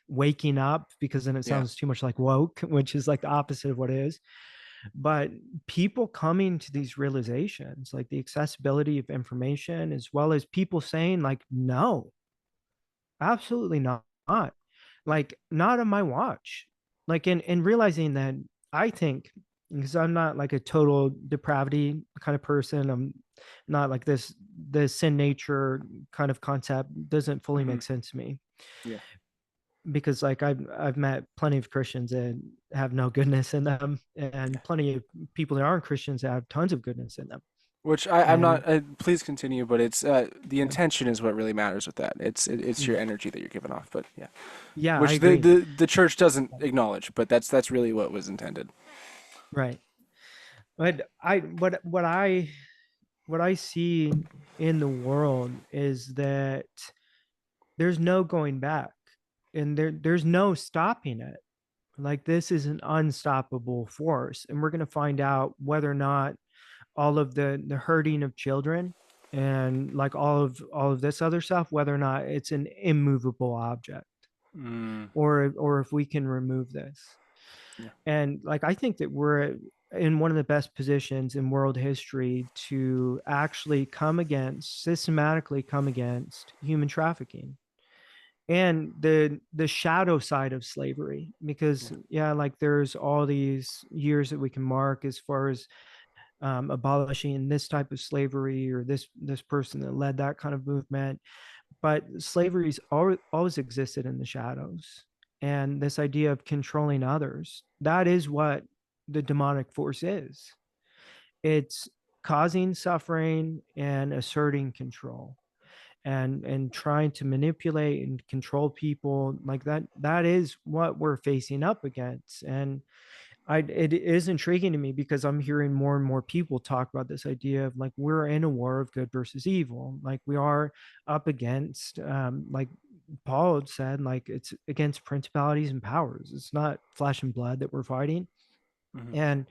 waking up, because then it Yeah. sounds too much like woke, which is like the opposite of what it is. But people coming to these realizations, like the accessibility of information, as well as people saying like no, absolutely not, like not on my watch, like and realizing that, I think, because I'm not like a total depravity kind of person, I'm not like this, the sin nature kind of concept doesn't fully Hmm. make sense to me, Yeah. because like I've met plenty of Christians that have no goodness in them, Yeah. and plenty of people that aren't Christians that have tons of goodness in them. Which I'm And not. Please continue, but it's the yeah, intention is what really matters with that. It's your energy that you're giving off. But yeah, yeah, I which the agree. the church doesn't acknowledge, but that's really what was intended. Right. But what I see in the world is that there's no going back, and there's no stopping it. Like this is an unstoppable force, and we're going to find out whether or not all of the hurting of children and like all of this other stuff, whether or not it's an immovable object, Mm, or if we can remove this. yeah. And like I think that we're in one of the best positions in world history to actually systematically come against human trafficking and the shadow side of slavery, because Yeah. yeah, like there's all these years that we can mark as far as abolishing this type of slavery, or this person that led that kind of movement, but slavery's always existed in the shadows. And this idea of controlling others, that is what the demonic force is. It's causing suffering and asserting control, and trying to manipulate and control people. Like that is what we're facing up against. And it is intriguing to me because I'm hearing more and more people talk about this idea of like we're in a war of good versus evil. Like we are up against, like Paul had said, like it's against principalities and powers. It's not flesh and blood that we're fighting. Hmm. And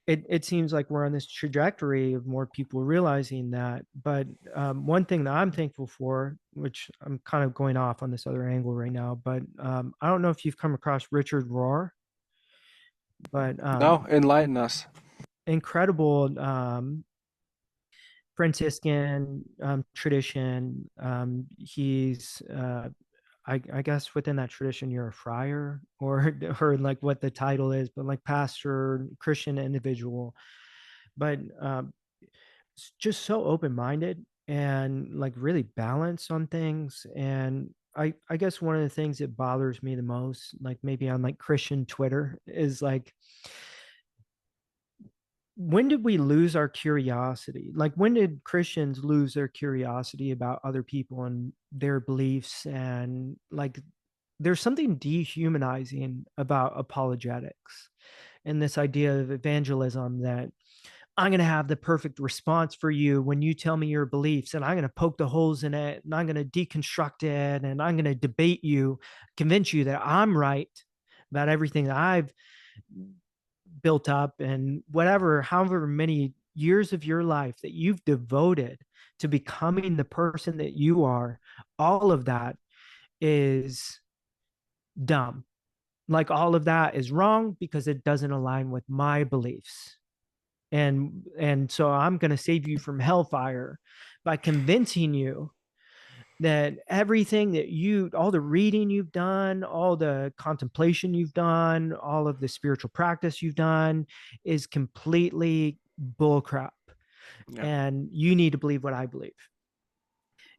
it seems like we're on this trajectory of more people realizing that. But one thing that I'm thankful for, which I'm kind of going off on this other angle right now, but I don't know if you've come across Richard Rohr, but No, enlighten us. incredible Franciscan tradition. He's I guess within that tradition you're a friar, or or like what the title is, but like pastor, Christian individual. But just so open-minded and like really balanced on things. And I guess one of the things that bothers me the most, like maybe on like Christian Twitter, is like, when did we lose our curiosity? Like, when did Christians lose their curiosity about other people and their beliefs? And like, there's something dehumanizing about apologetics and this idea of evangelism, that I'm going to have the perfect response for you when you tell me your beliefs, and I'm going to poke the holes in it, and I'm going to deconstruct it, and I'm going to debate you, convince you that I'm right about everything that I've built up, and whatever, however many years of your life that you've devoted to becoming the person that you are. All of that is dumb. Like all of that is wrong because it doesn't align with my beliefs. And so I'm going to save you from hellfire by convincing you that everything that all the reading you've done, all the contemplation you've done, all of the spiritual practice you've done is completely bullcrap. Yeah. And you need to believe what I believe.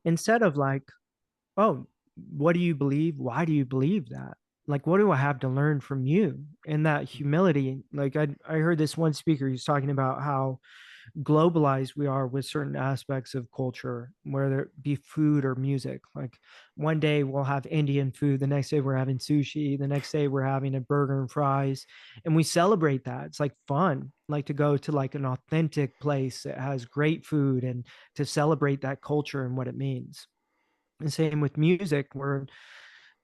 Instead of like, oh, what do you believe? Why do you believe that? Like, what do I have to learn from you? And that humility, like I heard this one speaker, he's talking about how globalized we are with certain aspects of culture, whether it be food or music. Like one day we'll have Indian food, the next day we're having sushi, the next day we're having a burger and fries, and we celebrate that. It's like fun, like to go to like an authentic place that has great food and to celebrate that culture and what it means. And same with music, we're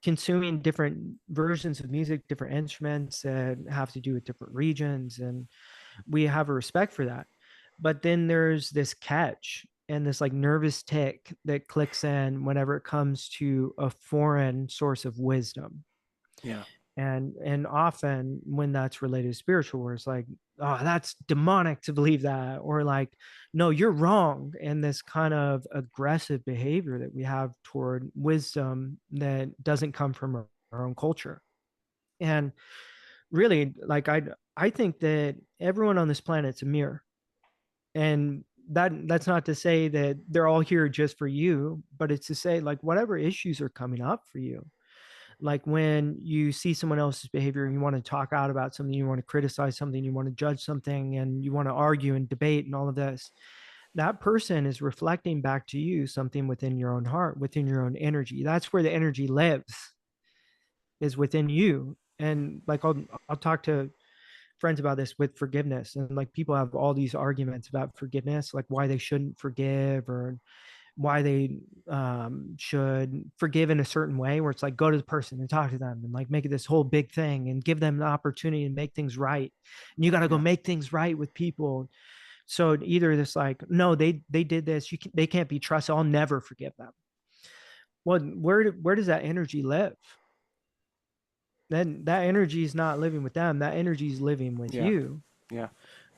consuming different versions of music, different instruments that have to do with different regions, and we have a respect for that. But then there's this catch and this like nervous tick that clicks in whenever it comes to a foreign source of wisdom. Yeah. And often when that's related to spiritual, where it's like, oh, that's demonic to believe that, or like, no, you're wrong. And this kind of aggressive behavior that we have toward wisdom that doesn't come from our own culture. And really, like I think that everyone on this planet's a mirror. And that's not to say that they're all here just for you, but it's to say like whatever issues are coming up for you, like when you see someone else's behavior and you want to talk out about something, you want to criticize something, you want to judge something, and you want to argue and debate and all of this, that person is reflecting back to you something within your own heart, within your own energy. That's where the energy lives, is within you. And like I'll talk to friends about this with forgiveness, and like people have all these arguments about forgiveness, like why they shouldn't forgive, or why they should forgive in a certain way, where it's like go to the person and talk to them and like make it this whole big thing and give them the opportunity to make things right, and you got to go Yeah. make things right with people. So either this like, no, they did this, they can't be trusted, I'll never forgive them. Well, where does that energy live? Then that energy is not living with them, that energy is living with Yeah. you. Yeah.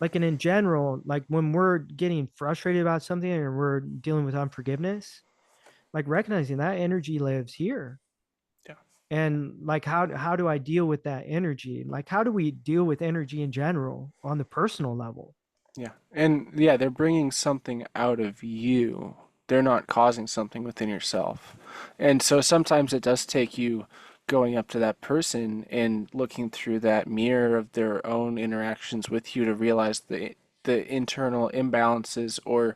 Like, and in general, like when we're getting frustrated about something and we're dealing with unforgiveness, like recognizing that energy lives here. Yeah. And like how do I deal with that energy? Like how do we deal with energy in general on the personal level? Yeah. And yeah, they're bringing something out of you. They're not causing something within yourself. And so sometimes it does take you going up to that person and looking through that mirror of their own interactions with you to realize the internal imbalances or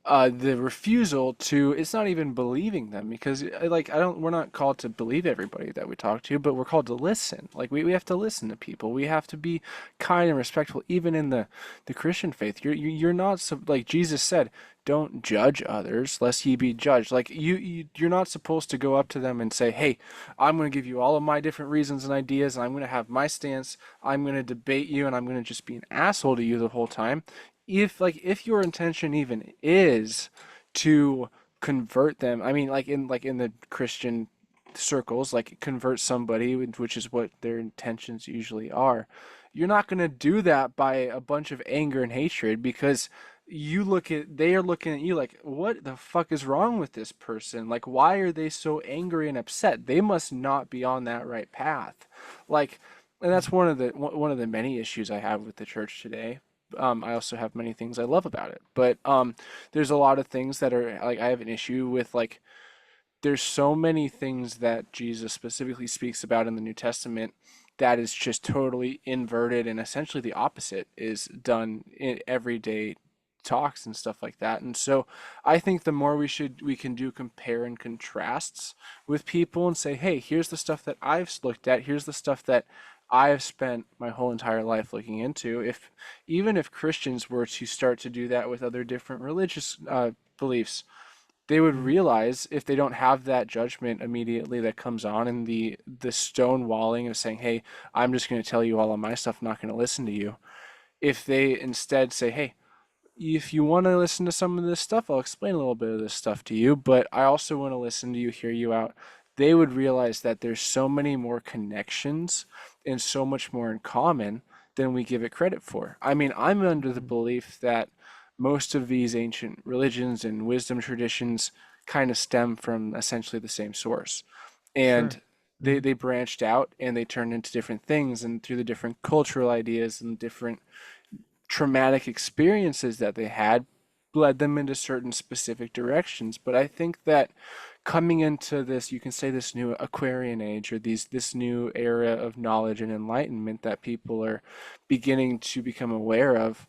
the refusal to, it's not even believing them, because like I don't we're not called to believe everybody that we talk to, but we're called to listen. Like we have to listen to people. We have to be kind and respectful even in the Christian faith. You're not like Jesus said, don't judge others lest ye be judged. Like you're not supposed to go up to them and say, hey, I'm going to give you all of my different reasons and ideas, and I'm going to have my stance. I'm going to debate you, and I'm going to just be an asshole to you the whole time. If your intention even is to convert them, I mean, like in the Christian circles, like convert somebody, which is what their intentions usually are, you're not going to do that by a bunch of anger and hatred, because they are looking at you like, what the fuck is wrong with this person? Like, why are they so angry and upset? They must not be on that right path. Like, and that's one of the many issues I have with the church today. I also have many things I love about it, but there's a lot of things that are like I have an issue with. Like, there's so many things that Jesus specifically speaks about in the New Testament that is just totally inverted, and essentially the opposite is done in everyday talks and stuff like that. And so I think the more we can do compare and contrasts with people and say, hey, here's the stuff that I've looked at, here's the stuff that I've spent my whole entire life looking into. If even if Christians were to start to do that with other different religious beliefs, they would Mm-hmm. realize, if they don't have that judgment immediately that comes on, and the stonewalling of saying, hey, I'm just going to tell you all of my stuff, not going to listen to you. If they instead say, hey, if you want to listen to some of this stuff, I'll explain a little bit of this stuff to you, but I also want to listen to you, hear you out. They would realize that there's so many more connections and so much more in common than we give it credit for. I mean, I'm under the Mm-hmm. belief that most of these ancient religions and wisdom traditions kind of stem from essentially the same source. Sure. And they, Mhm. they branched out and they turned into different things, and through the different cultural ideas and different traumatic experiences that they had led them into certain specific directions. But I think that coming into this, you can say this new Aquarian age or this new era of knowledge and enlightenment that people are beginning to become aware of,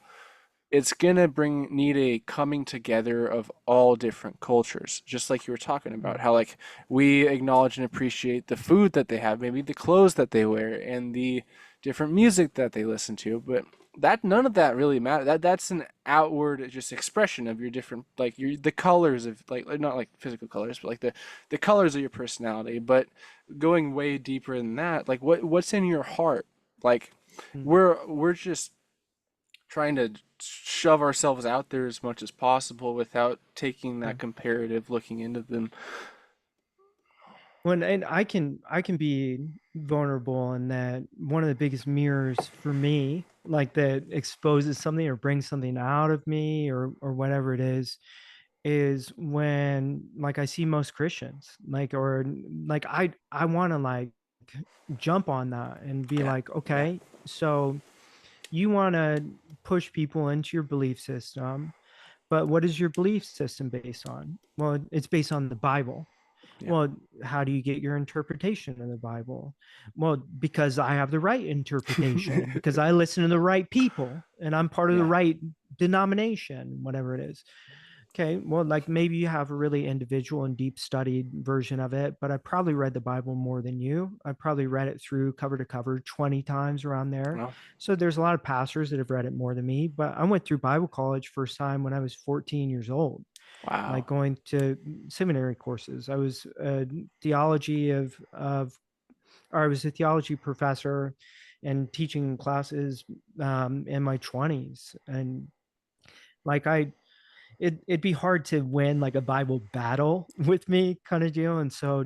it's gonna need a coming together of all different cultures, just like you were talking about Mm. how like we acknowledge and appreciate the food that they have, maybe the clothes that they wear and the different music that they listen to, but that none of that really matter. That's an outward just expression of your different, like your the colors of like not like physical colors, but like the colors of your personality. But going way deeper than that, like what's in your heart, like Mm. we're just trying to shove ourselves out there as much as possible without taking that Sure. comparative looking into them. When and I can be vulnerable in that one of the biggest mirrors for me, like that exposes something or brings something out of me or whatever it is when like I see most Christians, like or like I want to like jump on that and be Yeah, like, yeah, okay, so you want to push people into your belief system, but what is your belief system based on? Well, it's based on the Bible. yeah, Well, how do you get your interpretation of the Bible? Well, because I have the right interpretation, because I listen to the right people and I'm part of the yeah. right denomination, whatever it is. Okay, well, like maybe you have a really individual and deep studied version of it, but I probably read the Bible more than you. I probably read it through cover to cover 20 times around there. Well, So there's a lot of pastors that have read it more than me, but I went through Bible college first time when I was 14 years old, wow, like going to seminary courses. I was a theology of or I was a theology professor and teaching classes in my 20s. And like it'd be hard to win like a Bible battle with me kind of deal. And so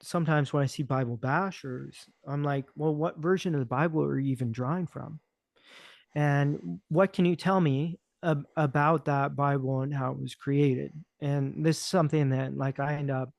sometimes when I see Bible bashers, I'm like, well, what version of the Bible are you even drawing from? And what can you tell me about that Bible and how it was created? And this is something that like I end up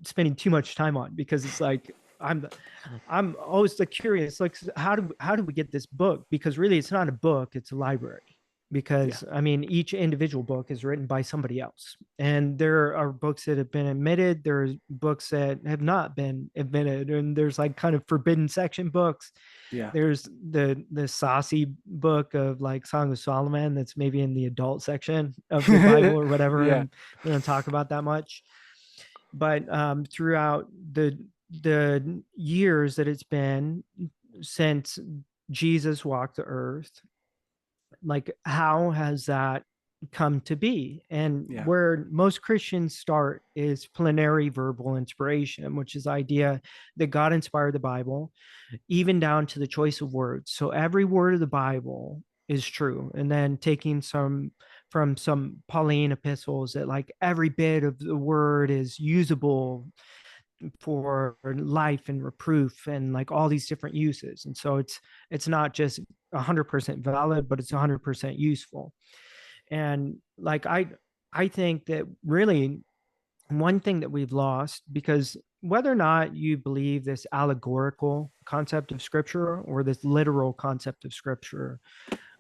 spending too much time on because it's like I'm always like curious, like how do we get this book? Because really it's not a book, it's a library. yeah, Because I mean, each individual book is written by somebody else. And there are books that have been admitted, there's books that have not been admitted, and there's like kind of forbidden section books. yeah, There's the saucy book of like Song of Solomon that's maybe in the adult section of the Bible or whatever. yeah, And we don't talk about that much. But throughout the years that it's been since Jesus walked the earth, like how has that come to be? And yeah, where most Christians start is plenary verbal inspiration, which is the idea that God inspired the Bible, even down to the choice of words. So every word of the Bible is true. And then taking some from some Pauline epistles that like every bit of the word is usable for life and reproof and like all these different uses. And so it's not just 100% valid, but it's 100% useful. And like I think that really one thing that we've lost, because whether or not you believe this allegorical concept of scripture or this literal concept of scripture,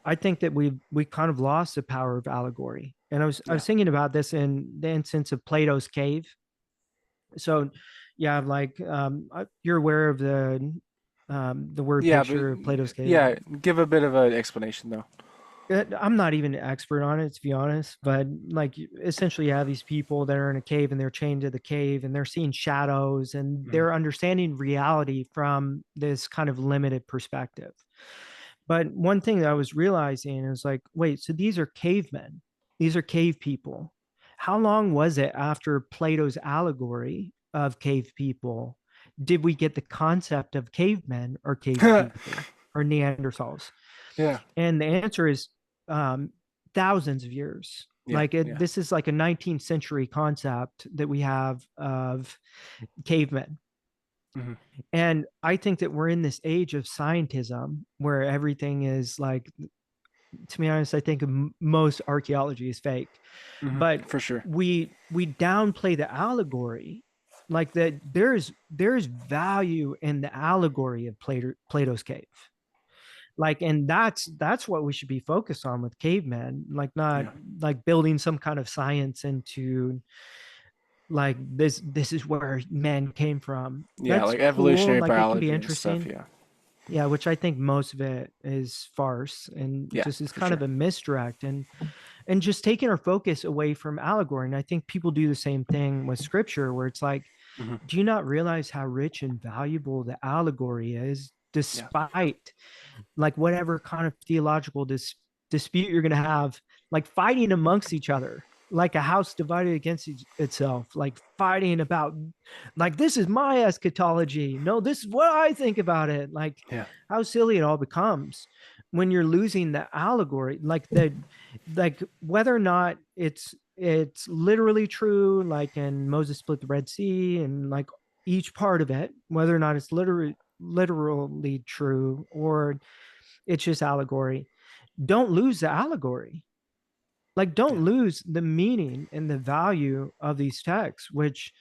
I think that we kind of lost the power of allegory. And I yeah, was thinking about this in the instance of Plato's cave. So yeah, like you're aware of the word yeah. But picture of Plato's cave. yeah, give a bit of an explanation though. I'm not even an expert on it, to be honest, but like essentially you have these people that are in a cave and they're chained to the cave and they're seeing shadows and Mhm. they're understanding reality from this kind of limited perspective. But one thing that I was realizing is like, wait, so these are cavemen, these are cave people. How long was it after Plato's allegory of cave people did we get the concept of cavemen or cave people or Neanderthals? Yeah, And the answer is um, thousands of years. yeah, Like yeah. this is like a 19th century concept that we have of cavemen. Hmm. And I think that we're in this age of scientism where everything is like To be honest, I think most archaeology is fake, but For sure. we downplay the allegory, like that. There's value in the allegory of Plato's cave, like, and that's what we should be focused on with cavemen, like not Yeah. like building some kind of science into like this is where men came from. Yeah, That's like cool, evolutionary like it can be biology and stuff. interesting. Yeah. Yeah, which I think most of it is farce and Yeah, just is for kind of sure. a misdirect, and just taking our focus away from allegory. And I think people do the same thing with scripture, where it's like, Hmm. do you not realize how rich and valuable the allegory is, Yeah. despite like whatever kind of theological dispute you're going to have, like fighting amongst each other, like a house divided against itself, like fighting about, like, this is my eschatology. No, this is what I think about it. Like, Yeah. how silly it all becomes when you're losing the allegory, like whether or not it's literally true, like in Moses split the Red Sea and like each part of it, whether or not it's literally true or it's just allegory. Don't lose the allegory. Like, don't Yeah. lose the meaning and the value of these texts, which,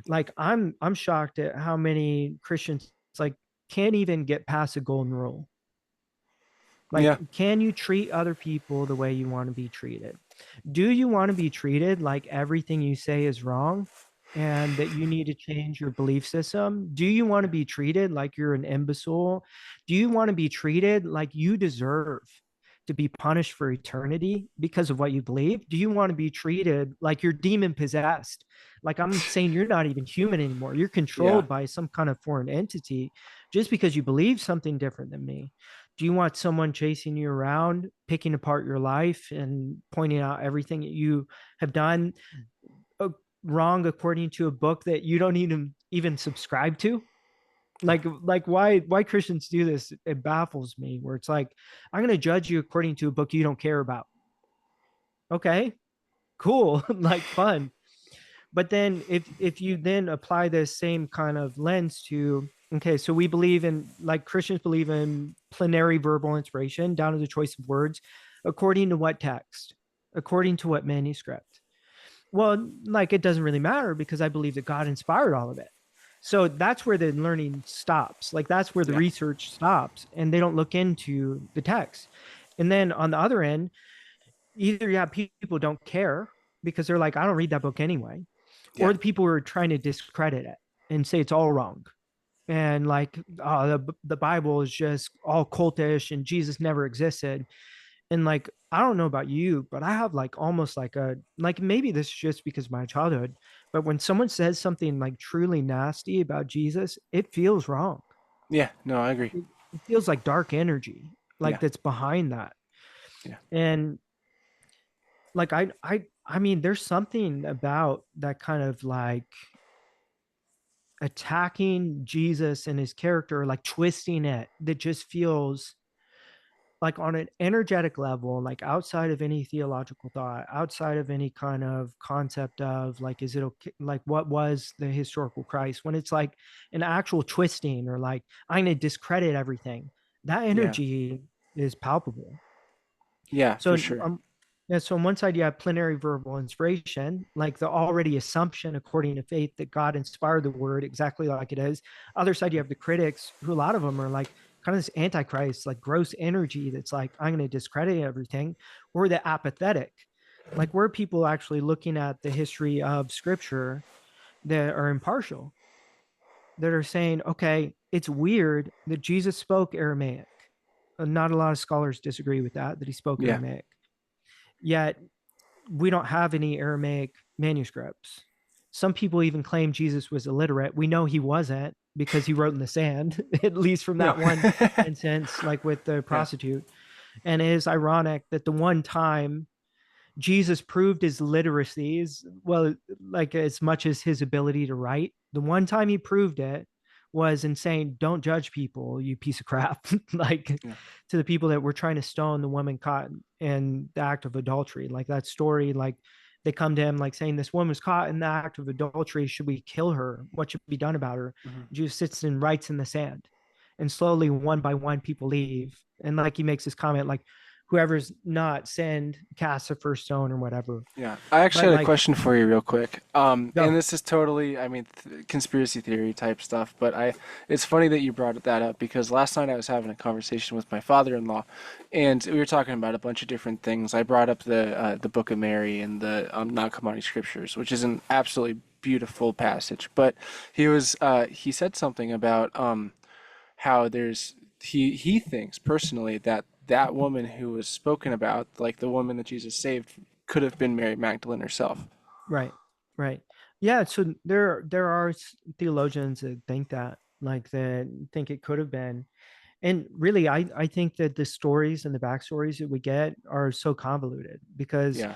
like, I'm shocked at how many Christians like can't even get past a golden rule. Like, Yeah. can you treat other people the way you want to be treated? Do you want to be treated like everything you say is wrong and that you need to change your belief system? Do you want to Yeah. be treated like you're an imbecile? Do you want to be treated like you deserve to be punished for eternity because of what you believe? Do you want to be treated like you're demon possessed? Like, I'm saying, you're not even human anymore. You're Yeah. controlled by some kind of foreign entity just because you believe something different than me. Do you want someone chasing you around, picking apart your life and pointing out everything that you have done uh, wrong according to a book that you don't even subscribe to? Yeah. Like why Christians do this, it baffles me, where it's like, I'm going to judge you according to a book you don't care about. Okay, cool. Like, fun. But then if you then apply this same kind of lens to, okay, so we believe in, like, Christians believe in plenary verbal inspiration down to the choice of words, according to what text, according to what manuscript? Well, like, it doesn't really matter because I believe that God inspired all of it. So that's where the learning stops. Like, that's where the Yeah. research stops, and they don't look into the text. And then on the other end, either you have people who don't care because they're like, I don't read that book anyway, Yeah. or the people who are trying to discredit it and say it's all wrong. And like, the Bible is just all cultish and Jesus never existed. And like, I don't know about you, but I have like almost like a, like, maybe this is just because of my childhood, but when someone says something like truly nasty about Jesus, it feels wrong. Yeah. No, I agree. It feels like dark energy, like, Yeah. that's behind that. Yeah. And like, I mean, there's something about that kind of like attacking Jesus and his character, like twisting it, that just feels like on an energetic level, like outside of any theological thought, outside of any kind of concept of like, is it okay? Like, what was the historical Christ? When it's like an actual twisting, or like, I'm going to discredit everything, that Yeah. energy is palpable. Yeah, for So, sure. yeah, so on one side you have plenary verbal inspiration, like the already assumption according to faith that God inspired the word exactly like it is. Other side you have the critics, who a lot of them are like kind of this antichrist, like gross energy that's like, I'm going to discredit everything. Or the apathetic, like where people actually looking at the history of scripture that are impartial, that are saying, okay, it's weird that Jesus spoke Aramaic. Not a lot of scholars disagree with that he spoke Yeah. Aramaic. Yet we don't have any Aramaic manuscripts. Some people even claim Jesus was illiterate. We know he wasn't because he wrote in the sand, at least from No. that one instance, like with the Yeah. prostitute. And it is ironic that the one time Jesus proved his literacy, is, well, like as much as his ability to write, the one time he proved it was in saying, don't judge people, you piece of crap. Like, Yeah. to the people that were trying to stone the woman caught in the act of adultery. Like, that story, like, they come to him like saying, this woman was caught in the act of adultery, should we kill her? What should be done about her? Hmm. Jesus sits and writes in the sand, and slowly, one by one, people leave. And like, he makes this comment like, whoever's not sinned cast the first stone or whatever. Yeah, I actually But had a like, question for you real quick. And go. this is totally, I mean, conspiracy theory type stuff, but it's funny that you brought that up because last night I was having a conversation with my father-in-law, and we were talking about a bunch of different things. I brought up the Book of Mary and the non-Qumran scriptures, which is an absolutely beautiful passage. But he said something about how he thinks personally that that woman who was spoken about, like the woman that Jesus saved, could have been Mary Magdalene herself. Right, right. Yeah, so there are theologians that think that, like, that think it could have been. And really, I think that the stories and the backstories that we get are so convoluted because Yeah,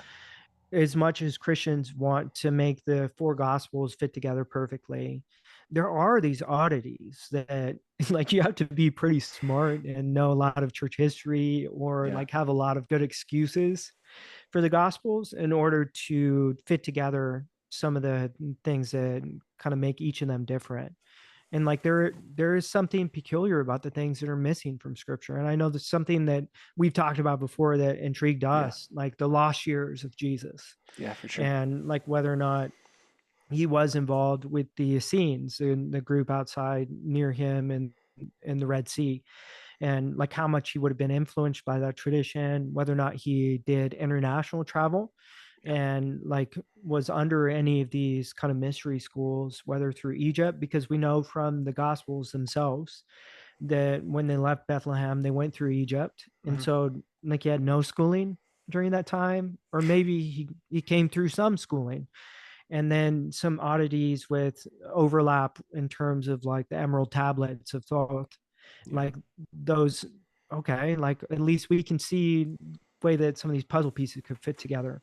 as much as Christians want to make the four gospels fit together perfectly, there are these oddities that like you have to be pretty smart and know a lot of church history or yeah, like have a lot of good excuses for the gospels in order to fit together some of the things that kind of make each of them different. And like there is something peculiar about the things that are missing from scripture. And I know there's something that we've talked about before that intrigued yeah, us, like the lost years of Jesus, yeah, for sure. and like whether or not he was involved with the Essenes in the group outside near him in the Red Sea, and like how much he would have been influenced by that tradition, whether or not he did international travel Yeah. and like was under any of these kind of mystery schools, whether through Egypt, because we know from the Gospels themselves that when they left Bethlehem, they went through Egypt. And Hmm. so like he had no schooling during that time, or maybe he came through some schooling, and then some oddities with overlap in terms of like the emerald tablets of thought, Yeah, like those. Okay, like at least we can see the way that some of these puzzle pieces could fit together.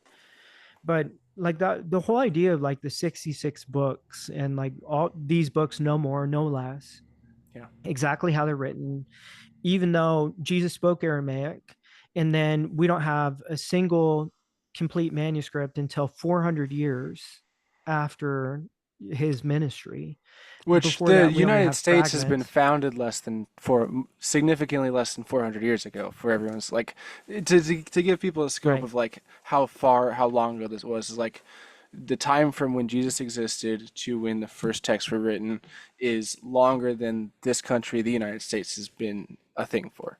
But like the whole idea of like the 66 books and like all these books, no more no less, yeah. exactly how they're written, even though Jesus spoke Aramaic, and then we don't have a single complete manuscript until 400 years after his ministry. Which Before the that, we only United have States has been fragments. founded significantly less than 400 years ago. For everyone's like, to give people a scope Right. of like how long ago this was, is like the time from when Jesus existed to when the first texts were written is longer than this country, the United States, has been a thing for.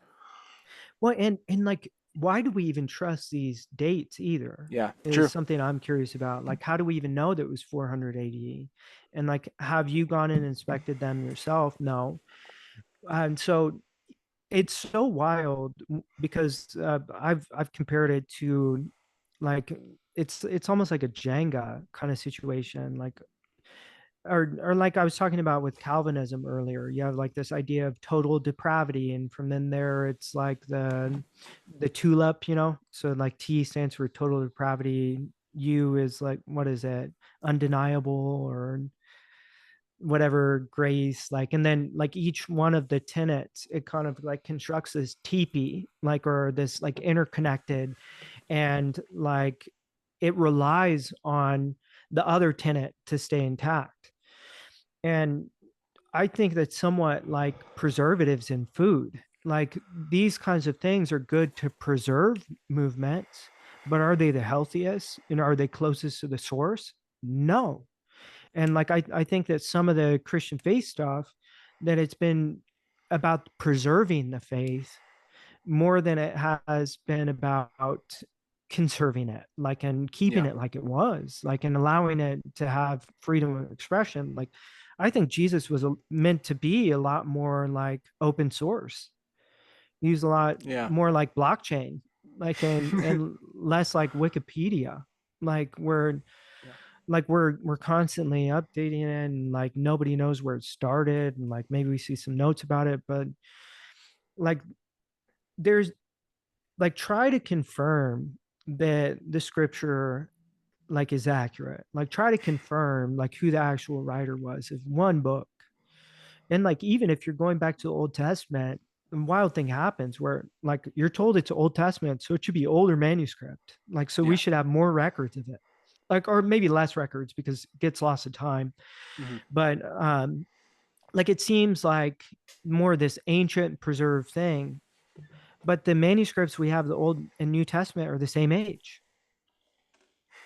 Well, and like, why do we even trust these dates either? Yeah, Is true. something I'm curious about. Like, how do we even know that it was 400 AD? And like, have you gone and inspected them yourself? No. And so it's so wild because I've compared it to like it's almost like a Jenga kind of situation, like or like I was talking about with Calvinism earlier. You have like this idea of total depravity, and from then there it's like the tulip, you know. So like T stands for total depravity. U is like, what is it? Undeniable or whatever, grace, like. And then like each one of the tenets, it kind of like constructs this teepee, like, or this like interconnected, and like it relies on the other tenet to stay intact. And I think that somewhat like preservatives in food, like these kinds of things are good to preserve movements, but are they the healthiest and are they closest to the source? No. And like I think that some of the Christian faith stuff, that it's been about preserving the faith more than it has been about conserving it, like, and keeping Yeah, it like it was, like, and allowing it to have freedom of expression. Like, I think Jesus was meant to be a lot more like open source, use a lot yeah, more like blockchain, like, and less like Wikipedia, like we're yeah, we're constantly updating it, and like nobody knows where it started, and like maybe we see some notes about it, but like there's like try to confirm that the scripture like is accurate, like try to confirm like who the actual writer was of one book. And like even if you're going back to the Old Testament, a wild thing happens where like you're told it's Old Testament, so it should be older manuscript, like, so we yeah. should have more records of it, like, or maybe less records because it gets lost of time. Hmm. But like it seems like more this ancient preserved thing, but the manuscripts we have, the Old and New Testament, are the same age.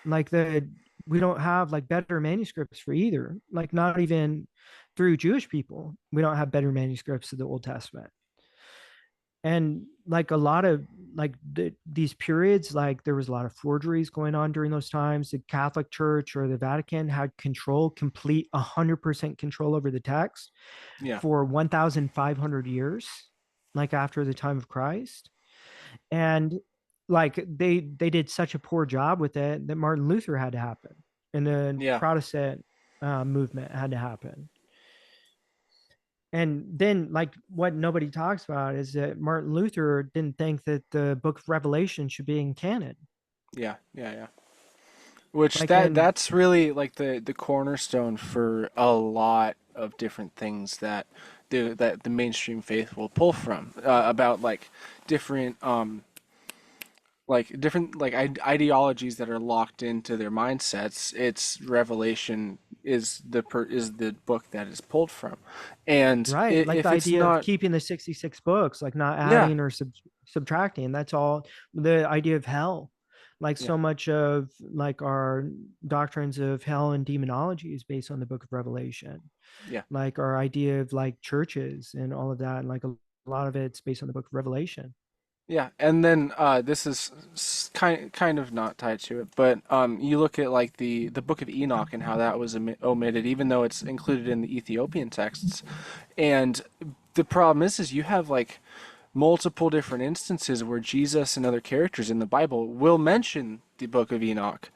Like we don't have like better manuscripts for either. Like not even through Jewish people, we don't have better manuscripts of the Old Testament. And like a lot of these periods, like there was a lot of forgeries going on during those times. The Catholic Church or the Vatican had complete 100% control over the text Yeah, for 1,500 years, like after the time of Christ. And like they did such a poor job with it that Martin Luther had to happen, and the yeah, Protestant movement had to happen. And then, like, what nobody talks about is that Martin Luther didn't think that the Book of Revelation should be in canon. yeah, yeah, yeah. Which Like, and that's really like the cornerstone for a lot of different things that the mainstream faith will pull from about different different ideologies that are locked into their mindsets. It's Revelation is the book that is pulled from, and right, like the if it's idea of not, keeping the 66 books, like not yeah, adding or subtracting. That's all. The idea of hell, like yeah, so much of like our doctrines of hell and demonology is based on the Book of Revelation. yeah. Like our idea of like churches and all of that, and like a lot of it's based on the Book of Revelation. Yeah, and then this is kind of not tied to it, but you look at like the Book of Enoch and how that was omitted, even though it's included in the Ethiopian texts. And the problem is you have like multiple different instances where Jesus and other characters in the Bible will mention the Book of Enoch,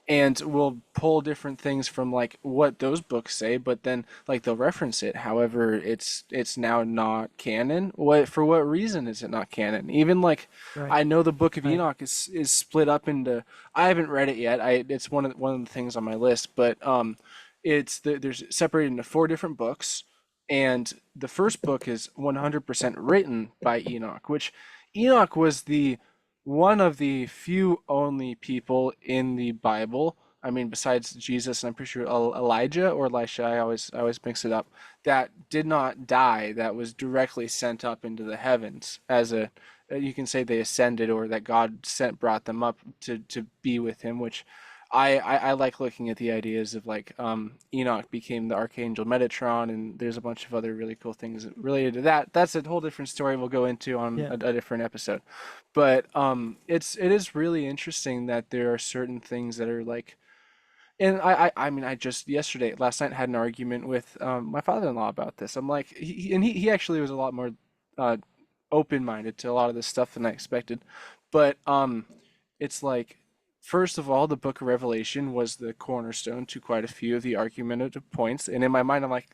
and we'll pull different things from like what those books say, but then like they'll reference it. However, it's now not canon. What for what reason is it not canon? Even like Right, I know the Book of right, Enoch is split up into. I haven't read it yet. It's one of the things on my list, but there's separated into four different books, and the first book is 100% written by Enoch, which Enoch was the one of the few only people in the Bible. I mean, besides Jesus, and I'm pretty sure Elijah or Elisha, I always mix it up. That did not die. That was directly sent up into the heavens as a. You can say they ascended, or that God brought them up to be with Him. Which I like looking at the ideas of like Enoch became the archangel Metatron, and there's a bunch of other really cool things related to that. That's a whole different story we'll go into on yeah, a different episode. But it is really interesting that there are certain things that are like, and I mean I just yesterday last night had an argument with my father-in-law about this. I'm like he actually was a lot more uh, open-minded to a lot of this stuff than I expected. But it's like, first of all, the Book of Revelation was the cornerstone to quite a few of the argumentative points, and in my mind I'm like,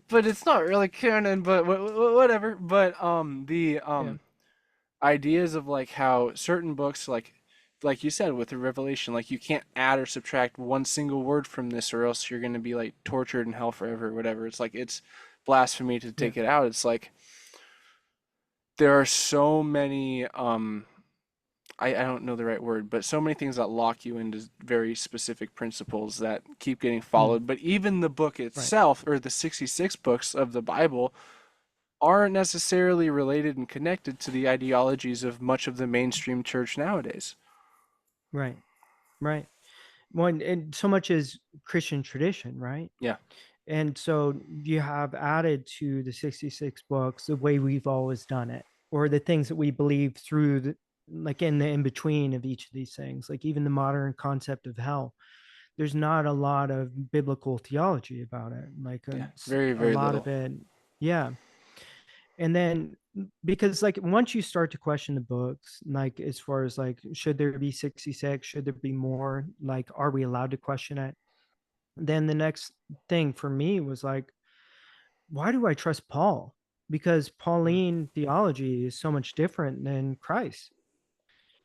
but it's not really canon, but whatever. But the yeah, ideas of like how certain books like you said with the Revelation, like you can't add or subtract one single word from this or else you're going to be like tortured in hell forever or whatever. It's like it's blasphemy to yeah, take it out. It's like there are so many I don't know the right word, but so many things that lock you into very specific principles that keep getting mm, followed. But even the book right, itself, or the 66 books of the Bible, aren't necessarily related and connected to the ideologies of much of the mainstream church nowadays. right, right. One and so much as Christian tradition, right? Yeah, And so you have added to the 66 books the way we've always done it, or the things that we believe through the like in the in between of each of these things, like even the modern concept of hell. There's not a lot of biblical theology about it, like yeah, very, a very lot little. of it, yeah. And then because like once you start to question the books, like as far as like should there be 66, should there be more, like are we allowed to question it, then the next thing for me was like, why do I trust Paul? Because Mm. Pauline theology is so much different than Christ.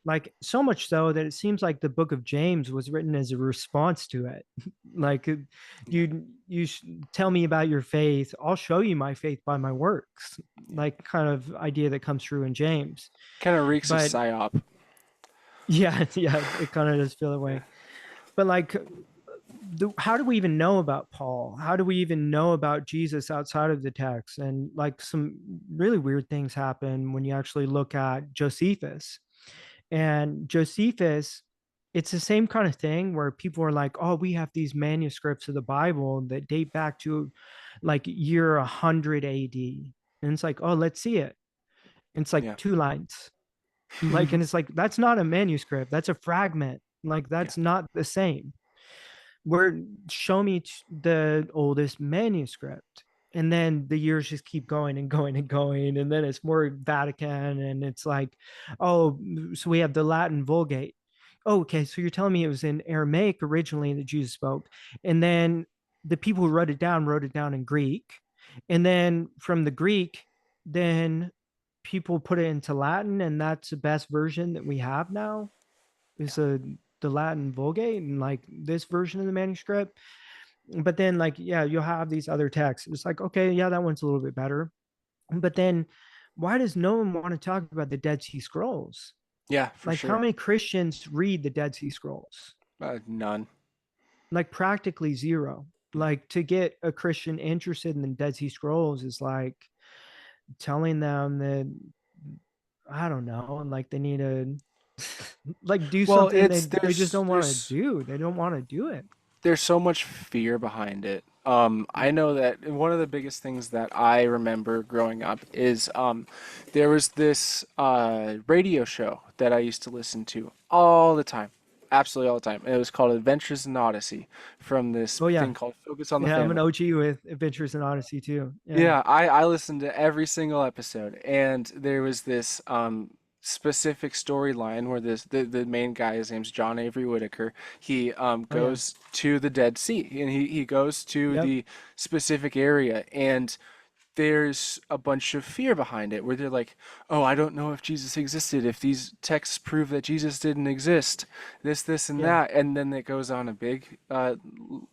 Like so much so that it seems like the book of James was written as a response to it. Like Yeah, you tell me about your faith, I'll show you my faith by my works. yeah. Like kind of idea that comes through in James. Kind of reeks of But psyop. yeah, yeah, it kind of does feel that Yeah, way. But like how do we even know about Paul? How do we even know about Jesus outside of the text? And like some really weird things happen when you actually look at Josephus. And Josephus, it's the same kind of thing where people are like, oh, we have these manuscripts of the Bible that date back to like year 100 AD. And it's like, oh, let's see it. And it's like Yeah. two lines. Like, and it's like, that's not a manuscript, that's a fragment. Like, Yeah. that's not the same. Where show me the oldest manuscript, and then the years just keep going and going and going, and then it's more Vatican, and it's like, oh, so we have the Latin Vulgate. Oh, okay, so you're telling me it was in Aramaic originally that Jesus spoke, and then the people who wrote it down in Greek, and then from the Greek, then people put it into Latin, and that's the best version that we have now Yeah. is the Latin Vulgate and like this version of the manuscript. But then like, yeah, you'll have these other texts. It's like, okay, yeah, that one's a little bit better. But then why does no one want to talk about the Dead Sea Scrolls? Yeah, for Like, how sure. many Christians read the Dead Sea Scrolls? None. Like, practically zero. Yeah. Like, to get a Christian interested in the Dead Sea Scrolls is like telling them that, I don't know, like they need to like do Well, something it's they just don't want to there's do. They don't want to do it. there's so much fear behind it. I Yeah. know that one of the biggest things that I remember growing up is there was this radio show that I used to listen to all the time, absolutely all the time. And it was called Adventures in Odyssey from this Oh yeah. thing called Focus on the Yeah, I'm an Family. OG with Adventures in Odyssey too. Yeah. Yeah, I listened to every single episode, and there was this specific storyline where the main guy, his name's John Avery Whitaker, he Oh yeah. goes to the Dead Sea, and he goes to Yep. the specific area, and there's a bunch of fear behind it where they're like, oh, I don't know if Jesus existed, if these texts prove that Jesus didn't exist, this, and Yeah. that. And then it goes on a big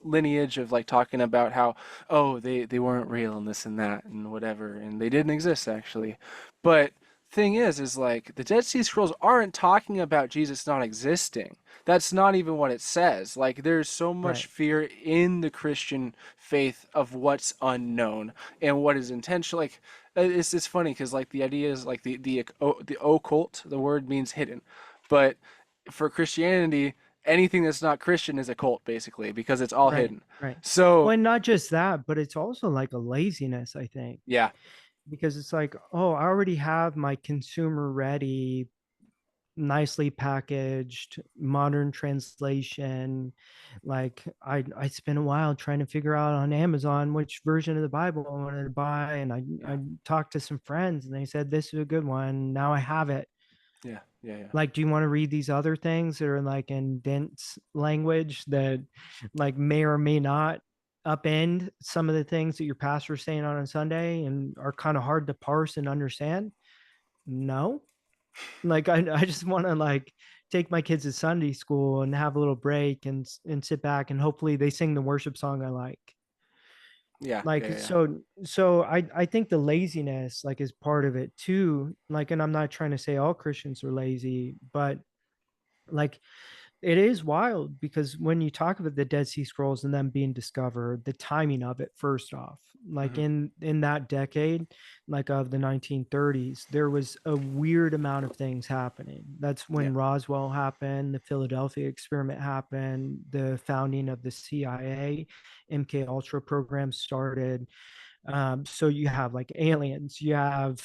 lineage of like talking about how, oh, they weren't real and this and that and whatever, and they didn't exist actually. But thing is like the Dead Sea Scrolls aren't talking about Jesus not existing. That's not even what it says. Like there's so much Right. fear in the Christian faith of what's unknown and what is intentional. Like it's funny because like the idea is like the occult. The word means hidden, but for Christianity, anything that's not Christian is a cult basically because it's all Right. hidden. Right. Well, So and not just that, but it's also like a laziness, I think, yeah, because it's like, oh, I already have my consumer ready, nicely packaged, modern translation. Like I spent a while trying to figure out on Amazon which version of the Bible I wanted to buy, and yeah, I talked to some friends and they said this is a good one. Now I have it. yeah, yeah, yeah, Like, do you want to read these other things that are like in dense language that like may or may not upend some of the things that your pastor's saying on a Sunday and are kind of hard to parse and understand? No. Like, I just want to like take my kids to Sunday school and have a little break and sit back and hopefully they sing the worship song I like. yeah, yeah, Like, yeah, so I think the laziness like is part of it too. Like, and I'm not trying to say all Christians are lazy, but like it is wild because when you talk about the Dead Sea Scrolls and them being discovered, the timing of it, first off, like hmm in that decade, like of the 1930s, there was a weird amount of things happening. That's yeah, when Roswell happened, the Philadelphia experiment happened, the founding of the CIA, MK Ultra program started. So you have like aliens, you have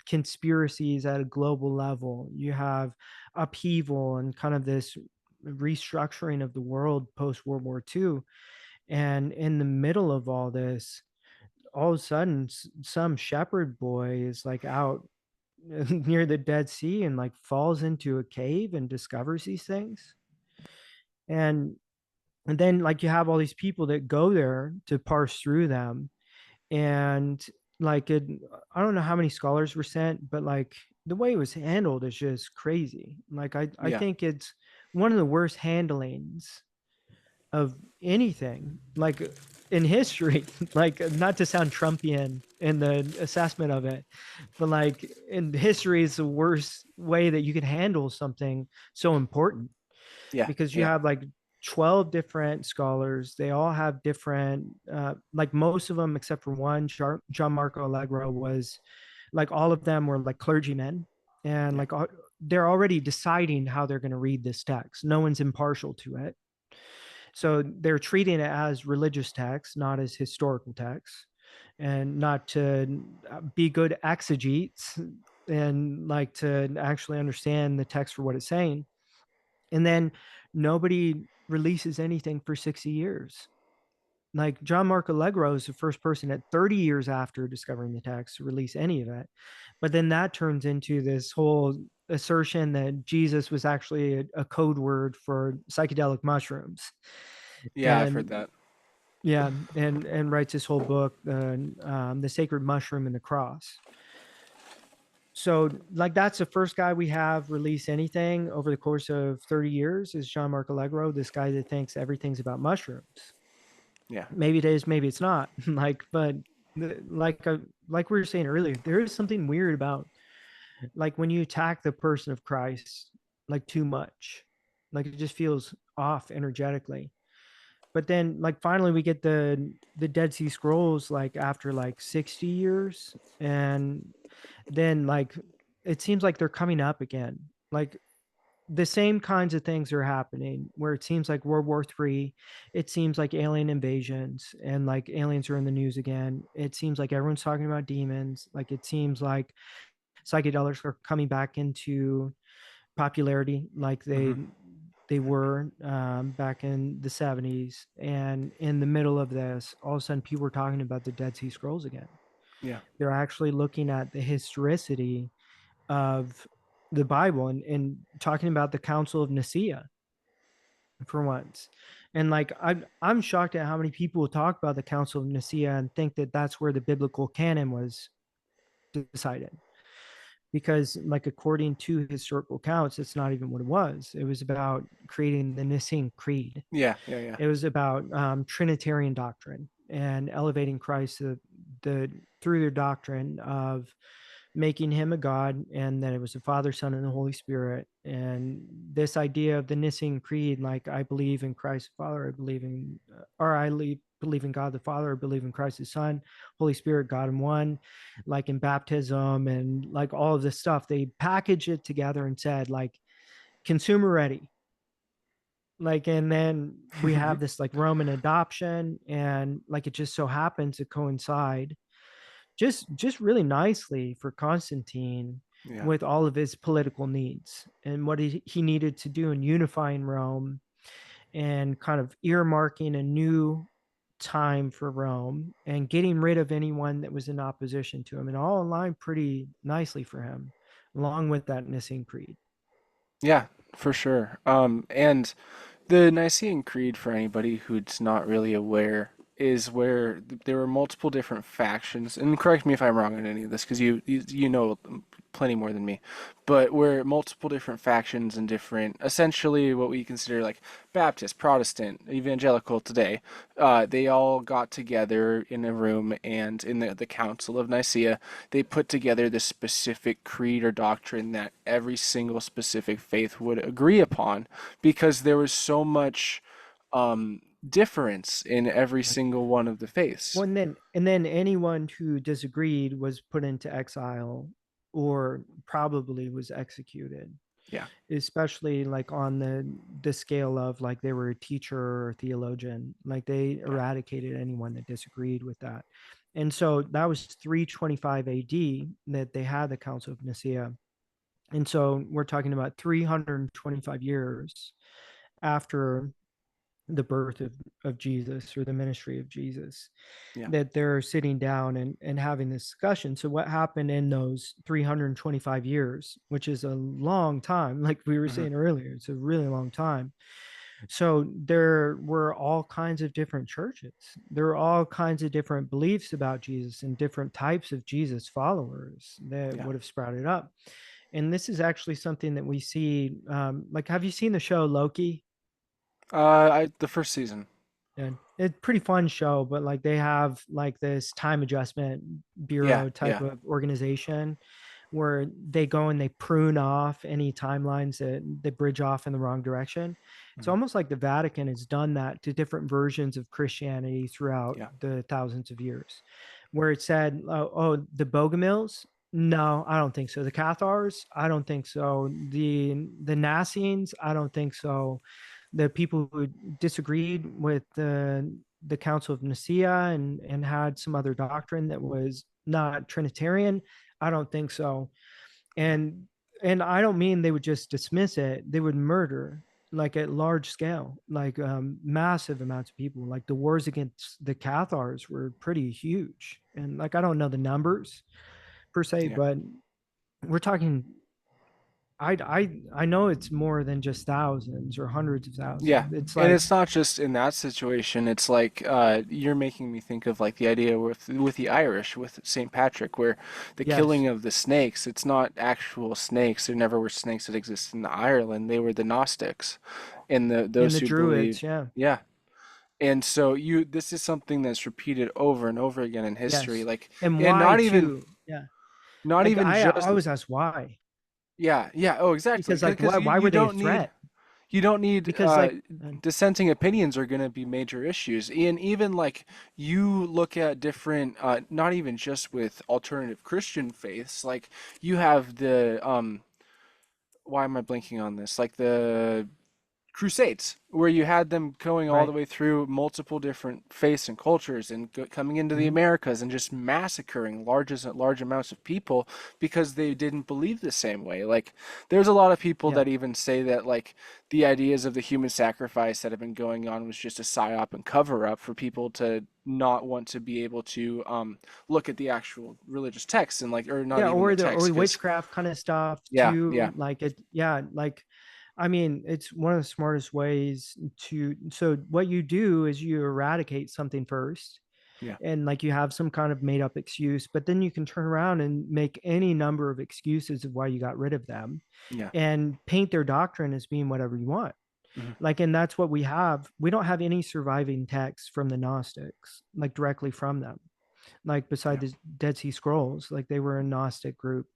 conspiracies at a global level, you have upheaval and kind of this restructuring of the world post World War II. And in the middle of all this, all of a sudden, some shepherd boy is like out near the Dead Sea and like falls into a cave and discovers these things. And and then like you have all these people that go there to parse through them, and like it, I don't know how many scholars were sent, but like the way it was handled is just crazy. Like I yeah, think it's one of the worst handlings of anything like in history. Like, not to sound Trumpian in the assessment of it, but like in history is the worst way that you can handle something so important, yeah, because you yeah, have like 12 different scholars. They all have different, like most of them, except for one, John Marco Allegro was like all of them were like clergymen. And Yeah. like they're already deciding how they're going to read this text. No one's impartial to it. So they're treating it as religious text, not as historical text, and not to be good exegetes and like to actually understand the text for what it's saying. And then nobody releases anything for 60 years. Like John Mark Allegro is the first person at 30 years after discovering the text to release any of it. But then that turns into this whole assertion that Jesus was actually a code word for psychedelic mushrooms. Yeah, I've heard And that. yeah, and writes this whole book, The Sacred Mushroom and the Cross. So like that's the first guy we have release anything over the course of 30 years is Jean Marc Allegro, this guy that thinks everything's about mushrooms. Yeah. Maybe it is, maybe it's not. Like, but like we were saying earlier, there is something weird about like when you attack the person of Christ like too much, like it just feels off energetically. But then like finally we get the Dead Sea Scrolls like after like 60 years, and then like it seems like they're coming up again. Like the same kinds of things are happening where it seems like World War III, it seems like alien invasions and like aliens are in the news again. It seems like everyone's talking about demons. Like it seems like psychedelics are coming back into popularity like Hmm. they were back in the 70s. And in the middle of this, all of a sudden people were talking about the Dead Sea Scrolls again. Yeah. They're actually looking at the historicity of the Bible and talking about the Council of Nicaea for once. And like I'm shocked at how many people talk about the Council of Nicaea and think that that's where the biblical canon was decided. Because like according to historical accounts, it's not even what it was. It was about creating the Nicene Creed. Yeah. Yeah. Yeah. It was about Trinitarian doctrine and elevating Christ the through their doctrine of making him a god, and that it was the Father, Son, and the Holy Spirit. And this idea of the Nicene Creed, like I believe in Christ the Father, I believe in, or believe in God the Father, I believe in Christ the Son, Holy Spirit, God in one, like in baptism and like all of this stuff. They packaged it together and said like consumer ready. Like, and then we have this like Roman adoption, and like it just so happens to coincide just really nicely for Constantine Yeah. with all of his political needs and what he needed to do in unifying Rome and kind of earmarking a new time for Rome and getting rid of anyone that was in opposition to him, and all aligned pretty nicely for him, along with that Nicene Creed. Yeah, for sure. And the Nicene Creed, for anybody who's not really aware, is where there were multiple different factions. And correct me if I'm wrong on any of this, because you know plenty more than me. But where multiple different factions and different, essentially what we consider like Baptist, Protestant, Evangelical today, they all got together in a room, and in the Council of Nicaea, they put together this specific creed or doctrine that every single specific faith would agree upon, because there was so much difference in every single one of the faiths. Well, and then anyone who disagreed was put into exile or probably was executed, Yeah, especially like on the scale of like they were a teacher or a theologian. Like they yeah. eradicated anyone that disagreed with that. And so that was 325 AD that they had the Council of Nicaea. And so we're talking about 325 years after the birth of Jesus or the ministry of Jesus, Yeah. that they're sitting down and having this discussion. So what happened in those 325 years, which is a long time, like we were Hmm. saying earlier, it's a really long time. So there were all kinds of different churches. There were all kinds of different beliefs about Jesus and different types of Jesus followers that Yeah. would have sprouted up. And this is actually something that we see. Like, have you seen the show Loki? The first season. And it's pretty fun show, but like they have like this time adjustment Yeah, bureau type yeah, of organization where they go and they prune off any timelines that they bridge off in the wrong direction. It's Mhm. almost like the Vatican has done that to different versions of Christianity throughout Yeah. the thousands of years, where it said, oh, the Bogomils, no, I don't think so. The Cathars, I don't think so. The Nassines, I don't think so. The people who disagreed with the Council of Nicaea and had some other doctrine that was not Trinitarian, I don't think so. Yeah. And and I don't mean they would just dismiss it; they would murder like at large scale, like massive amounts of people. Like the wars against the Cathars were pretty huge, and like I don't know the numbers per se, Yeah. but we're talking. I know it's more than just thousands or hundreds of Yeah, thousands. It's and like it's not just in that situation. It's like you're making me think of like the idea with the Irish with St. Patrick, where the yes, killing of the snakes. It's not actual snakes. There never were snakes that existed in Ireland. They were the Gnostics, and in those the who believe. Druids, yeah, Yeah, and so this is something that's repeated over and over again in history. yes, Like, and and why too? Yeah, not like even I just always ask why, yeah, yeah. Oh, exactly. because like Because why you were they a don't need threat? you don't need Because like dissenting opinions are going to be major issues. And even like you look at different, not even just with alternative Christian faiths, like you have the, why am I blanking on this? Like the Crusades, where you had them going all the right, way through multiple different faiths and cultures and coming into the hmm Americas and just massacring large amounts of people because they didn't believe the same way. Like, there's a lot of people yeah, that even say that like the ideas of the human sacrifice that have been going on was just a psyop and cover up for people to not want to be able to look at the actual religious text and like, or not yeah, even the or text, the because witchcraft kind of stuff yeah, yeah, too. Like it, yeah, like I mean, it's one of the smartest ways to. So what you do is you eradicate something first, yeah, and like you have some kind of made up excuse, but then you can turn around and make any number of excuses of why you got rid of them yeah, and paint their doctrine as being whatever you want. mhm, Like, and that's what we have. We don't have any surviving texts from the Gnostics, like directly from them, like beside yeah, the Dead Sea Scrolls, like they were a Gnostic group.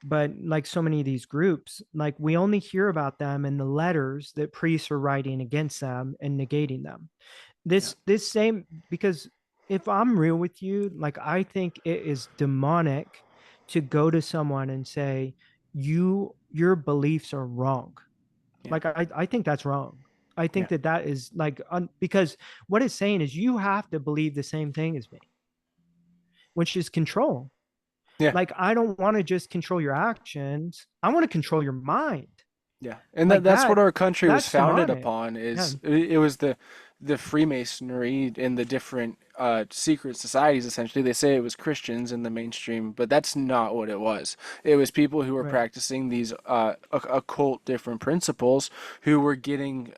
But like so many of these groups, like we only hear about them in the letters that priests are writing against them and negating them. yeah, This same, because if I'm real with you, like I think it is demonic to go to someone and say, your beliefs are wrong. yeah, Like I think that's wrong. I think yeah, that that is like because what it's saying is you have to believe the same thing as me, which is control. yeah. Like I don't want to just control your actions. I want to control your mind. Yeah, and Like that's what that our country was that's founded demonic. upon. Yeah, Is it was the Freemasonry and the different secret societies. Essentially, they say it was Christians in the mainstream, but that's not what it was. It was people who were right, practicing these occult different principles who were getting,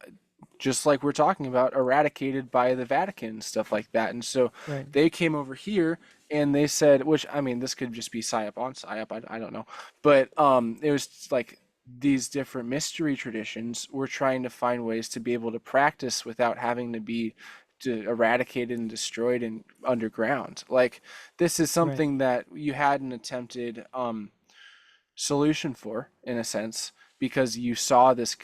just like we're talking about, eradicated by the Vatican and stuff like that. And so right, they came over here and they said, which I mean, this could just be psyop on psyop. I don't know, but it was like these different mystery traditions were trying to find ways to be able to practice without having to be eradicated and destroyed and underground. Like this is right, something that you had an attempted solution for, in a sense, because you saw this